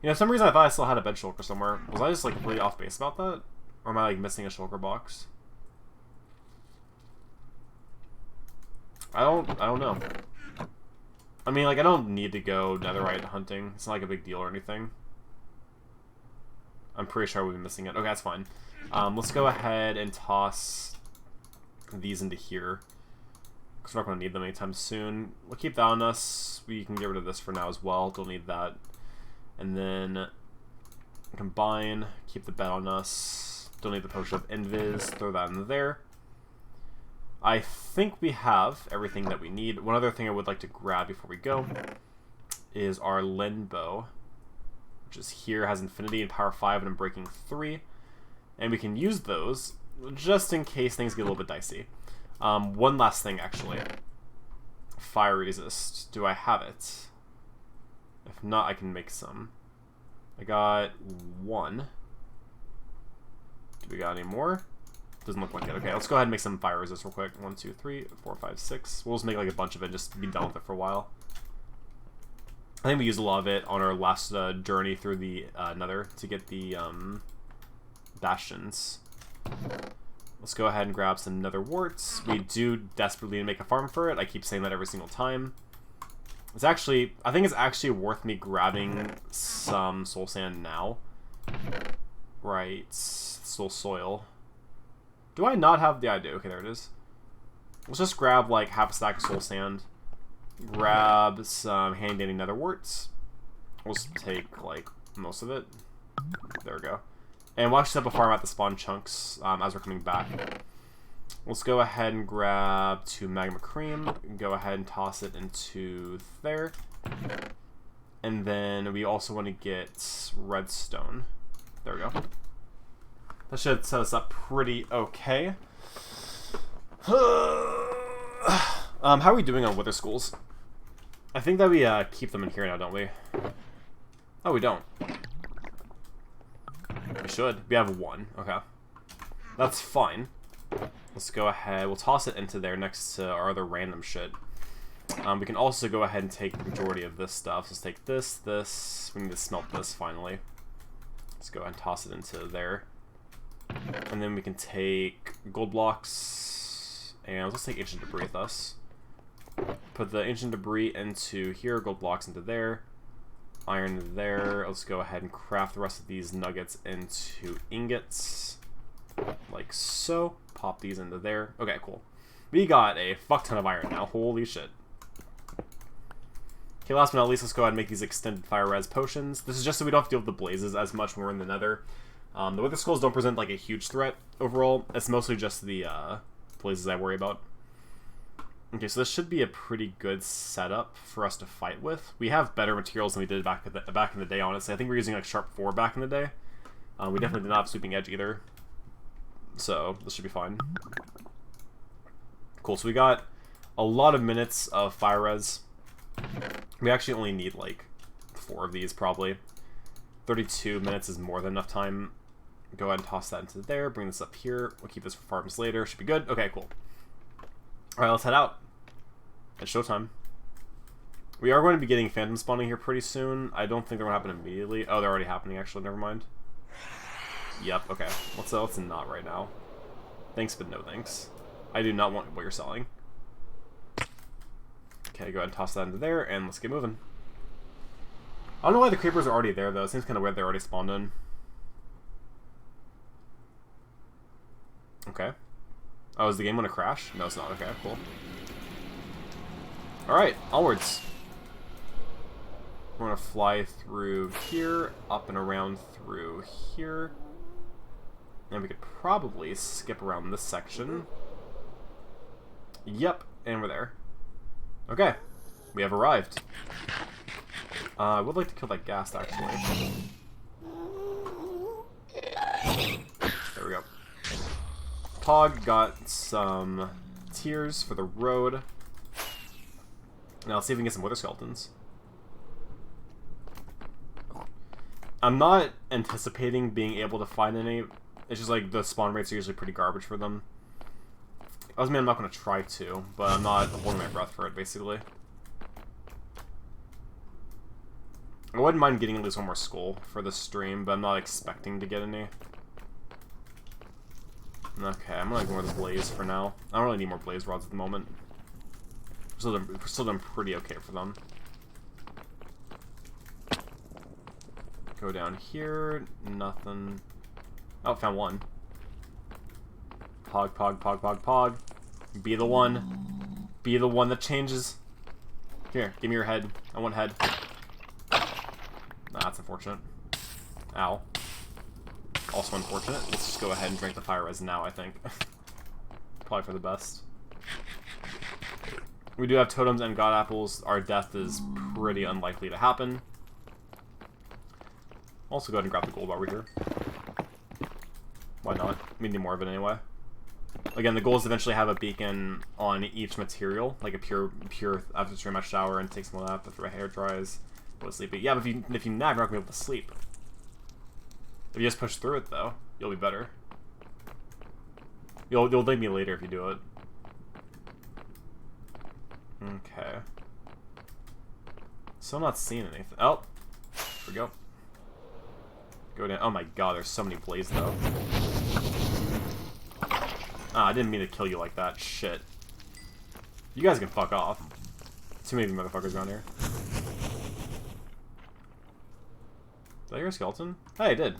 know, for some reason I thought I still had a bed shulker somewhere. Was I just, like, completely off base about that? Or am I, like, missing a shulker box? I don't know. I mean, like, I don't need to go netherite hunting. It's not, like, a big deal or anything. I'm pretty sure we'll be missing it. Okay, that's fine. Let's go ahead and toss these into here. Because we're not going to need them anytime soon. We'll keep that on us. We can get rid of this for now as well. Don't need that. And then combine. Keep the bed on us. Don't need the potion of invis. Throw that in there. I think we have everything that we need. One other thing I would like to grab before we go is our Lin bow, which is here, has infinity and power 5 and unbreaking 3. And we can use those just in case things get a little bit dicey. One last thing, actually. Fire resist. Do I have it? If not, I can make some. I got 1. Do we got any more? Doesn't look like it. Okay, let's go ahead and make some fire resist real quick. 1, 2, 3, 4, 5, 6. We'll just make like a bunch of it, just be done with it for a while. I think we used a lot of it on our last journey through the Nether to get the bastions. Let's go ahead and grab some Nether warts. We do desperately need to make a farm for it. I keep saying that every single time. It's actually, I think it's actually worth me grabbing some soul sand now. Right, soul soil. Do I not have the idea? Okay, there it is. Let's just grab like half a stack of soul sand. Grab some handy nether warts. We'll just take like most of it. There we go. And we'll actually set up a farm at the spawn chunks as we're coming back. Let's go ahead and grab 2 magma cream. Go ahead and toss it into there. And then we also want to get redstone. There we go. That should set us up pretty okay. How are we doing on wither schools? I think that we keep them in here now, don't we? Oh, we don't. We should. We have 1. Okay. That's fine. Let's go ahead. We'll toss it into there next to our other random shit. We can also go ahead and take the majority of this stuff. So let's take this. We need to smelt this finally. Let's go ahead and toss it into there. And then we can take gold blocks. And let's take ancient debris with us. Put the ancient debris into here, gold blocks into there. Iron there. Let's go ahead and craft the rest of these nuggets into ingots. Like so. Pop these into there. Okay, cool. We got a fuck ton of iron now. Holy shit. Okay, last but not least, let's go ahead and make these extended fire res potions. This is just so we don't have to deal with the blazes as much when we're in the nether. The wither skulls don't present like a huge threat overall. It's mostly just the blazes I worry about. Okay, so this should be a pretty good setup for us to fight with. We have better materials than we did back in the day, honestly. I think we're using like Sharp 4 back in the day. We definitely did not have Sweeping Edge either. So, this should be fine. Cool, so we got a lot of minutes of fire res. We actually only need like 4 of these, probably. 32 minutes is more than enough time. Go ahead and toss that into there, bring this up here. We'll keep this for farms later, should be good. Okay, cool. Alright, let's head out. It's showtime. We are going to be getting phantom spawning here pretty soon. I don't think they're going to happen immediately. Oh, they're already happening, actually, never mind. Yep, okay. Let's not right now. Thanks, but no thanks. I do not want what you're selling. Okay, go ahead and toss that into there, and let's get moving. I don't know why the creepers are already there, though. It seems kind of weird they're already spawned in. Okay. Oh, is the game going to crash? No, it's not. Okay, cool. Alright, onwards. We're going to fly through here, up and around through here. And we could probably skip around this section. Yep, and we're there. Okay, we have arrived. I would like to kill that ghast, actually. There we go. Pog got some tears for the road. Now let's see if we can get some wither skeletons. I'm not anticipating being able to find any. It's just like the spawn rates are usually pretty garbage for them. I'm not going to try to, but I'm not holding my breath for it, basically. I wouldn't mind getting at least 1 more skull for this stream, but I'm not expecting to get any. Okay, I'm going to ignore the blaze for now. I don't really need more blaze rods at the moment. We're still doing pretty okay for them. Go down here, nothing. Oh, found 1. Pog, pog, pog, pog, pog. Be the one. Be the one that changes. Here, give me your head. I want head. Nah, that's unfortunate. Ow. Also unfortunate. Let's just go ahead and drink the fire res now, I think. Probably for the best. We do have totems and god apples. Our death is pretty unlikely to happen. Also go ahead and grab the gold while we're here. Why not? We need more of it anyway. Again, the goal is to eventually have a beacon on each material, like a pure after stream much shower and take some of that before my hair dries. Go to sleep. But yeah, but if you nag, you're not gonna be able to sleep. If you just push through it though, you'll be better. You'll thank me later if you do it. Okay. So I'm not seeing anything. Oh, here we go. Go down. Oh my god, there's so many blazes though. Ah, I didn't mean to kill you like that. Shit. You guys can fuck off. Too many motherfuckers around here. Did I hear a skeleton? Hey, I did.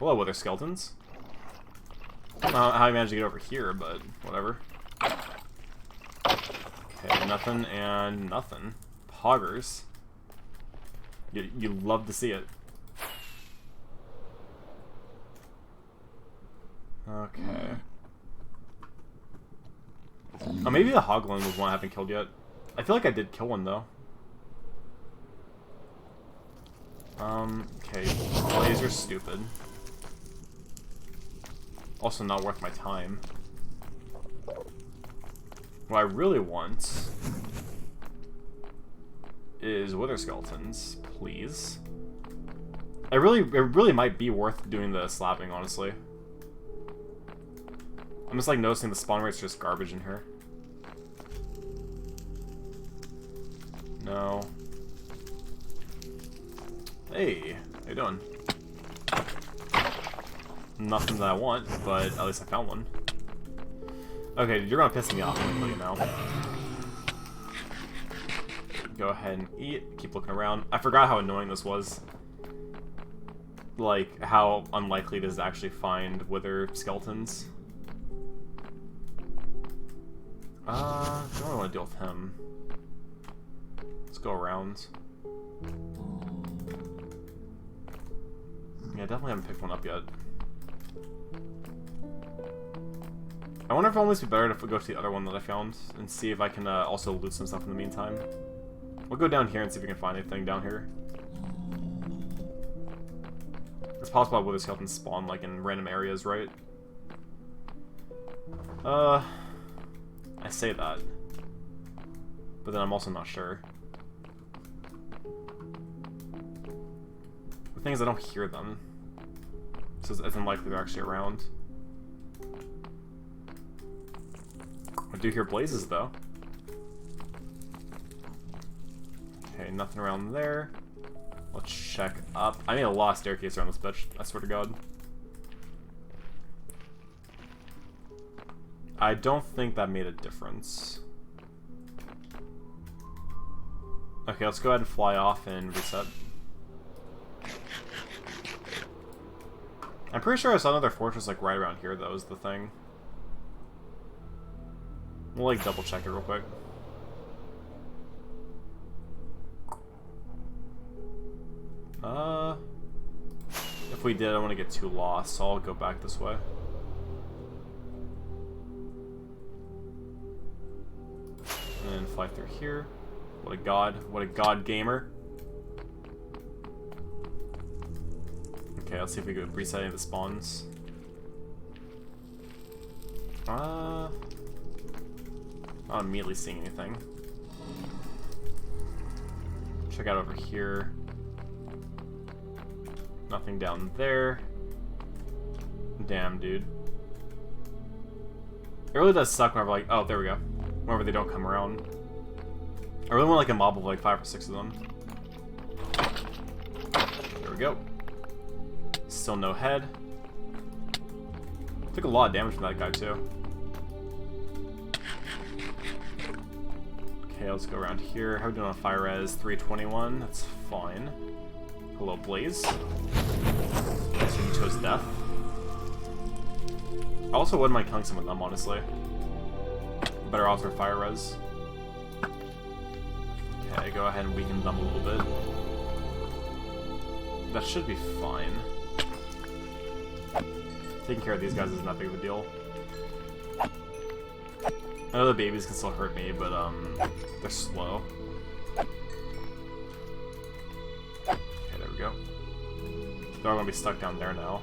Hello, wither skeletons. I don't know how I managed to get over here, but whatever. Okay, nothing and nothing. Poggers. You love to see it. Okay. Oh, maybe the Hoglin was one I haven't killed yet. I feel like I did kill one, though. Okay. Lasers stupid. Also not worth my time. What I really want is Wither Skeletons, please. It really might be worth doing the slabbing, honestly. I'm just like noticing the spawn rate's just garbage in here. No. Hey, how you doing? Nothing that I want, but at least I found one. Okay, you're gonna piss me off, I'm gonna kill you now. Go ahead and eat, keep looking around. I forgot how annoying this was. Like, how unlikely it is to actually find Wither Skeletons. Don't really want to deal with him. Let's go around. Yeah, definitely haven't picked one up yet. I wonder if it'll almost be better to go to the other one that I found and see if I can also loot some stuff in the meantime. We'll go down here and see if we can find anything down here. It's possible that Wither Skeletons spawn like in random areas, right? I say that, but then I'm also not sure. The thing is, I don't hear them, so it's unlikely they're actually around. I do hear blazes, though. Okay, nothing around there. Let's check up. I made a lot of staircase around this bitch, I swear to God. I don't think that made a difference. Okay, let's go ahead and fly off and reset. I'm pretty sure I saw another fortress like right around here, though, is the thing. We'll like double check it real quick. If we did, I don't want to get too lost, so I'll go back this way. And then fly through here. What a god gamer. Okay, let's see if we can reset any of the spawns. I'm not immediately seeing anything. Check out over here. Nothing down there. Damn, dude. It really does suck whenever, like, oh, there we go. Whenever they don't come around. I really want, like, a mob of, like, 5 or 6 of them. There we go. Still no head. Took a lot of damage from that guy, too. Okay, let's go around here. How are we doing on fire res? 321. That's fine. Hello, Blaze. So you chose death. I also wouldn't mind killing some of them, honestly. Better off for fire res. Okay, go ahead and weaken them a little bit. That should be fine. Taking care of these guys isn't that big of a deal. I know the babies can still hurt me, but they're slow. Okay, there we go. They're all gonna be stuck down there now.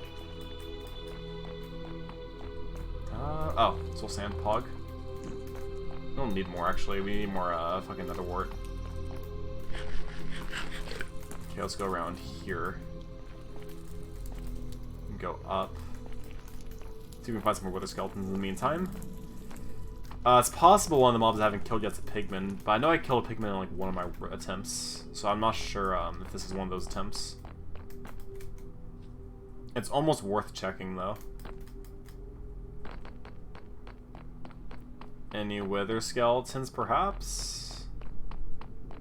Oh, soul sand pog. We don't need more, actually. We need more fucking nether wart. Okay, let's go around here. And go up. See if we can find some more wither skeletons in the meantime. It's possible one of the mobs I haven't killed yet's a pigman, but I know I killed a pigman in like one of my attempts, so I'm not sure if this is one of those attempts. It's almost worth checking, though. Any wither skeletons, perhaps?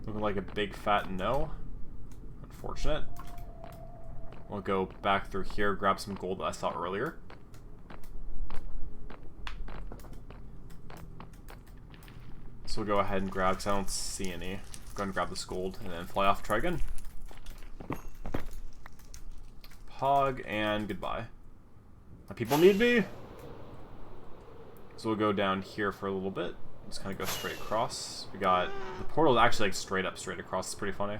Looking like a big fat no. Unfortunate. We'll go back through here, grab some gold that I saw earlier. So we'll go ahead and grab, because I don't see any. Go ahead and grab this gold, and then fly off and try again. Pog, and goodbye. My people need me! So we'll go down here for a little bit. Just kind of go straight across. We got the portal is actually like straight up, straight across. It's pretty funny.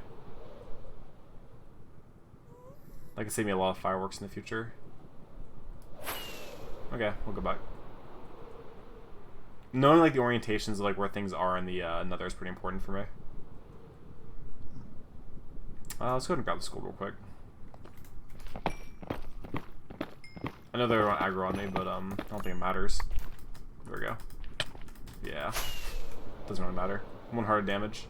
That could save me a lot of fireworks in the future. Okay, we'll go back. Knowing like the orientations of like where things are in the Nether is pretty important for me. Let's go ahead and grab the skull real quick. I know they want aggro on me, but I don't think it matters. There we go. Yeah, doesn't really matter. 1 heart of damage.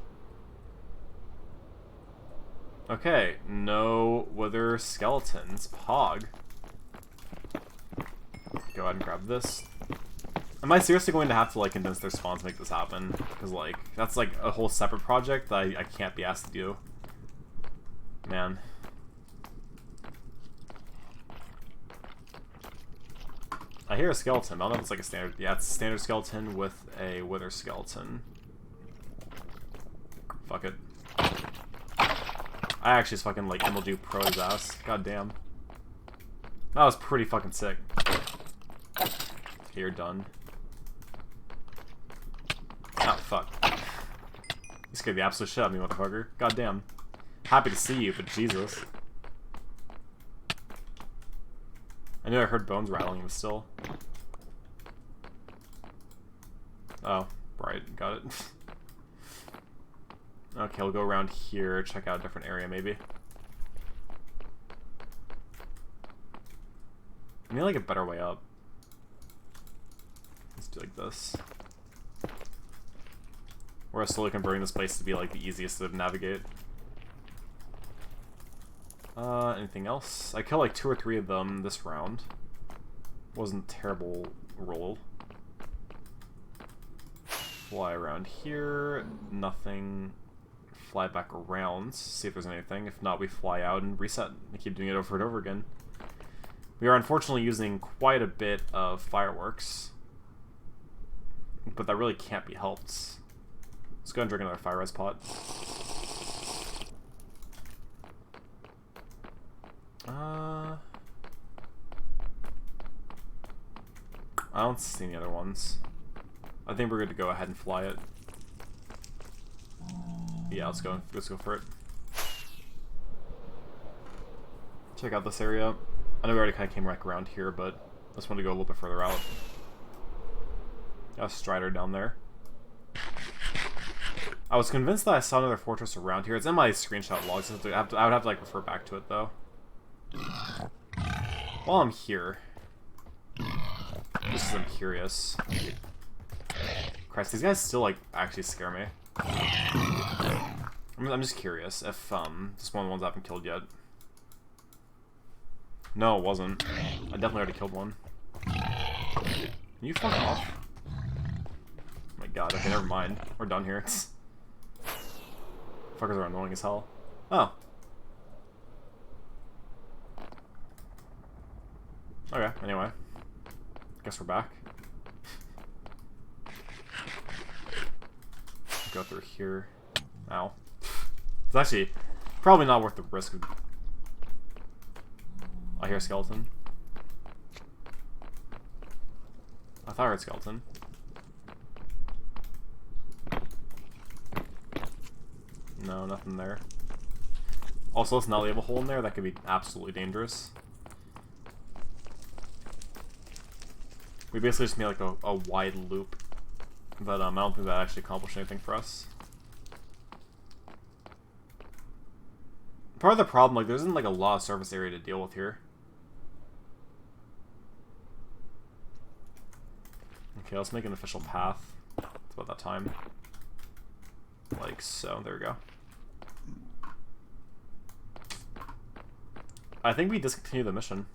Okay, no wither skeletons. Pog. Go ahead and grab this. Am I seriously going to have to like condense their spawn to make this happen? Because like that's like a whole separate project that I can't be asked to do. Man. I hear a skeleton. I don't know if it's like a standard. Yeah, it's a standard skeleton with a wither skeleton. Fuck it. I actually just fucking like MLG pro his ass. God damn. That was pretty fucking sick. Okay, you're done. Oh, fuck. You scared the absolute shit out of me, motherfucker. God damn. Happy to see you, but Jesus. I knew I heard bones rattling, but still. Oh, right. Got it. Okay, we'll go around here, check out a different area, maybe. I need like a better way up. Let's do like this. We're slowly converting this place to be like the easiest to navigate. Anything else? I killed like 2 or 3 of them this round. Wasn't a terrible roll. Fly around here. Nothing. Fly back around. See if there's anything. If not, we fly out and reset. We keep doing it over and over again. We are unfortunately using quite a bit of fireworks. But that really can't be helped. Let's go and drink another fire res pot. I don't see any other ones. I think we're good to go ahead and fly it. Yeah, let's go for it. Check out this area. I know we already kind of came right around here, but I just want to go a little bit further out. Got a Strider down there. I was convinced that I saw another fortress around here. It's in my screenshot logs. I would have to like refer back to it though. While I'm here, just because I'm curious. Christ, these guys still like actually scare me. I'm just curious if this one of the ones I haven't killed yet. No, it wasn't. I definitely already killed one. Can you fuck off? Oh my god, okay, never mind. We're done here. Fuckers are annoying as hell. Oh. Okay, anyway. Guess we're back. Go through here. Ow. It's actually probably not worth the risk of... I hear a skeleton. I thought I heard skeleton. No, nothing there. Also, let's not leave a hole in there. That could be absolutely dangerous. We basically just made like a wide loop. But I don't think that actually accomplished anything for us. Part of the problem, like, there isn't like a lot of surface area to deal with here. Okay, let's make an official path. It's about that time. Like so. There we go. I think we discontinue the mission.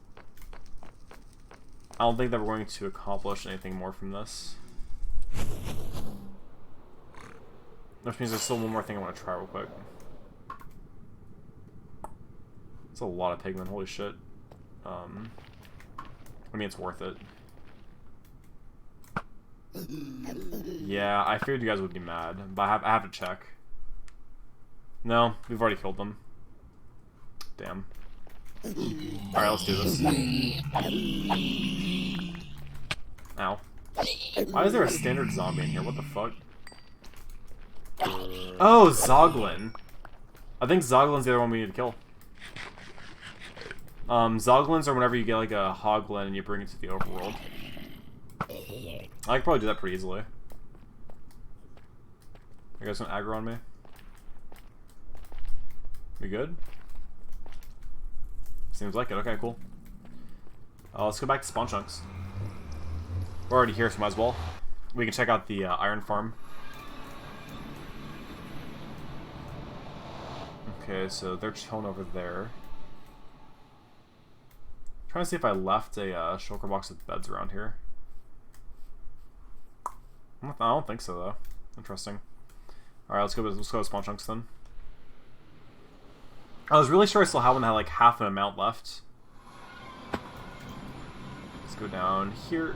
I don't think that we're going to accomplish anything more from this. Which means there's still one more thing I want to try real quick. It's a lot of pigmen, holy shit. I mean, it's worth it. Yeah, I figured you guys would be mad, but I have to check. No, we've already killed them. Damn. Alright, let's do this. Ow. Why is there a standard zombie in here? What the fuck? Oh, Zoglin. I think Zoglin's the other one we need to kill. Zoglins are whenever you get like a hoglin and you bring it to the overworld. I could probably do that pretty easily. You guys want aggro on me? We good? Seems like it. Okay, cool. Let's go back to spawn chunks. We're already here, so might as well. We can check out the iron farm. Okay, so they're chilling over there. Trying to see if I left a shulker box with beds around here. I don't think so though. Interesting. All right, let's go to spawn chunks then. I was really sure I still had one that had like half an amount left. Let's go down here.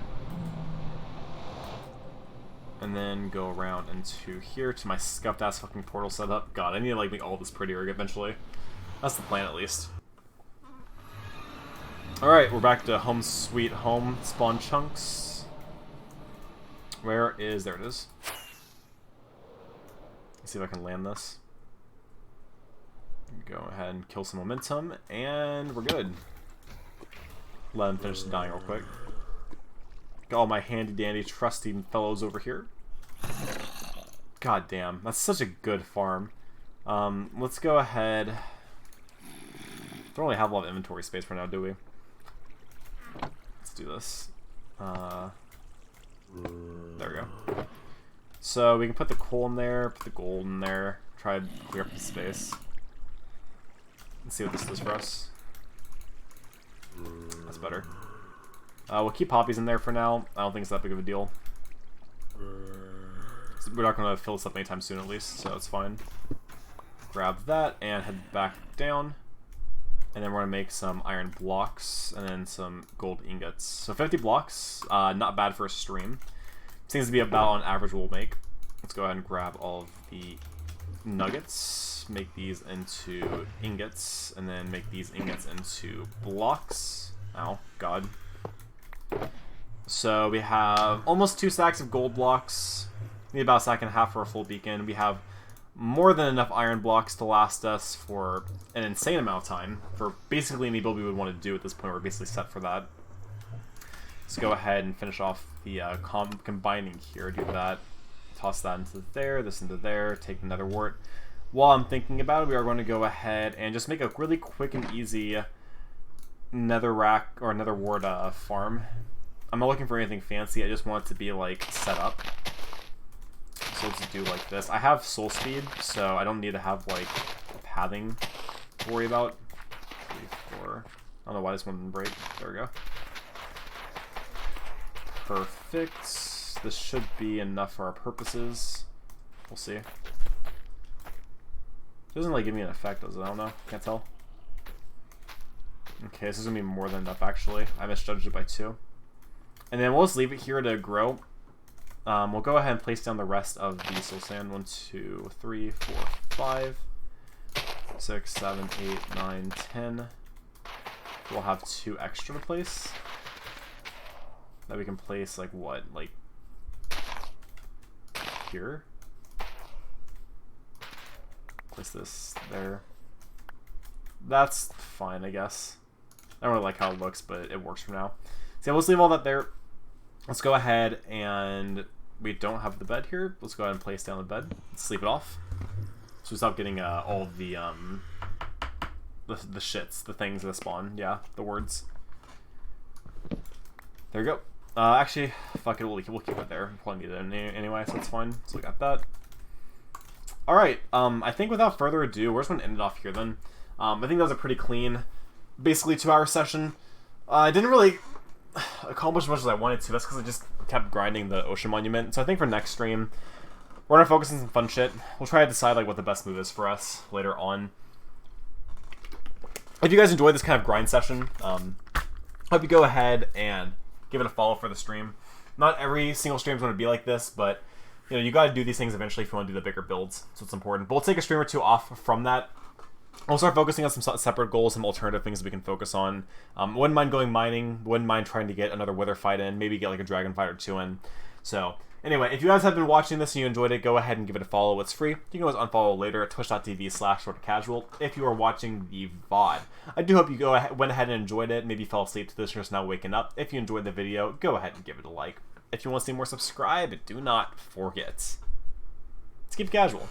And then go around into here to my scuffed ass fucking portal setup. God, I need to like make all this prettier eventually. That's the plan at least. Alright, we're back to home sweet home spawn chunks. Where is... there it is. Let's see if I can land this. Go ahead and kill some momentum, and we're good. Let him finish dying real quick. Got all my handy dandy trusty fellows over here. God damn, that's such a good farm. Let's go ahead. Don't really have a lot of inventory space for now, do we? Let's do this. There we go. So we can put the coal in there, put the gold in there, try to clear up the space. Let's see what this does for us. That's better. We'll keep poppies in there for now. I don't think it's that big of a deal. We're not going to fill this up anytime soon at least, so it's fine. Grab that and head back down. And then we're going to make some iron blocks and then some gold ingots. So 50 blocks, not bad for a stream. Seems to be about on average we'll make. Let's go ahead and grab all of the nuggets, make these into ingots, and then make these ingots into blocks. Ow, God. So we have almost 2 stacks of gold blocks. Need about a stack and a half for a full beacon. We have more than enough iron blocks to last us for an insane amount of time. For basically any build we would want to do at this point, we're basically set for that. Let's go ahead and finish off the combining here. Do that. Toss that into there, this into there, take the nether wart. While I'm thinking about it, we are going to go ahead and just make a really quick and easy nether rack or nether wart farm. I'm not looking for anything fancy, I just want it to be like set up. So let's do like this. I have soul speed, so I don't need to have like pathing to worry about. 3, 4. I don't know why this one didn't break. There we go. Perfect. This should be enough for our purposes. We'll see. It doesn't like give me an effect, does it? I don't know. Can't tell. Okay, this is gonna be more than enough actually. I misjudged it by 2. And then we'll just leave it here to grow. We'll go ahead and place down the rest of the soul sand. 1, 2, 3, 4, 5, 6, 7, 8, 9, 10. We'll have 2 extra to place. That we can place like what? Like here? Place this there. That's fine, I guess. I don't really like how it looks, but it works for now. So yeah, let's leave all that there. Let's go ahead and we don't have the bed here. Let's go ahead and place down the bed. Let's sleep it off. So we stop getting all of the shits, the things that spawn. Yeah, the words. There you go. Actually, fuck it, we'll keep it there. We probably need it anyway, so it's fine. So we got that. Alright, I think without further ado, we're just going to end it off here then. I think that was a pretty clean, basically 2-hour session. I didn't really accomplish as much as I wanted to. That's because I just kept grinding the ocean monument. So I think for next stream, we're going to focus on some fun shit. We'll try to decide like what the best move is for us later on. If you guys enjoyed this kind of grind session, hope you go ahead and give it a follow for the stream. Not every single stream is going to be like this, but you know, you got to do these things eventually if you want to do the bigger builds, so it's important. But we'll take a stream or 2 off from that I'll start focusing on some separate goals, some alternative things we can focus on. Wouldn't mind going mining. Wouldn't mind trying to get another wither fight in. Maybe get like a dragon fight or two in. So anyway, if you guys have been watching this and you enjoyed it, go ahead and give it a follow. It's free. You can always unfollow later at twitch.tv/sortofcasual if you are watching the VOD. I do hope you went ahead and enjoyed it. Maybe you fell asleep to this or just now waking up. If you enjoyed the video, go ahead and give it a like. If you want to see more, subscribe. Do not forget. Let's keep it casual.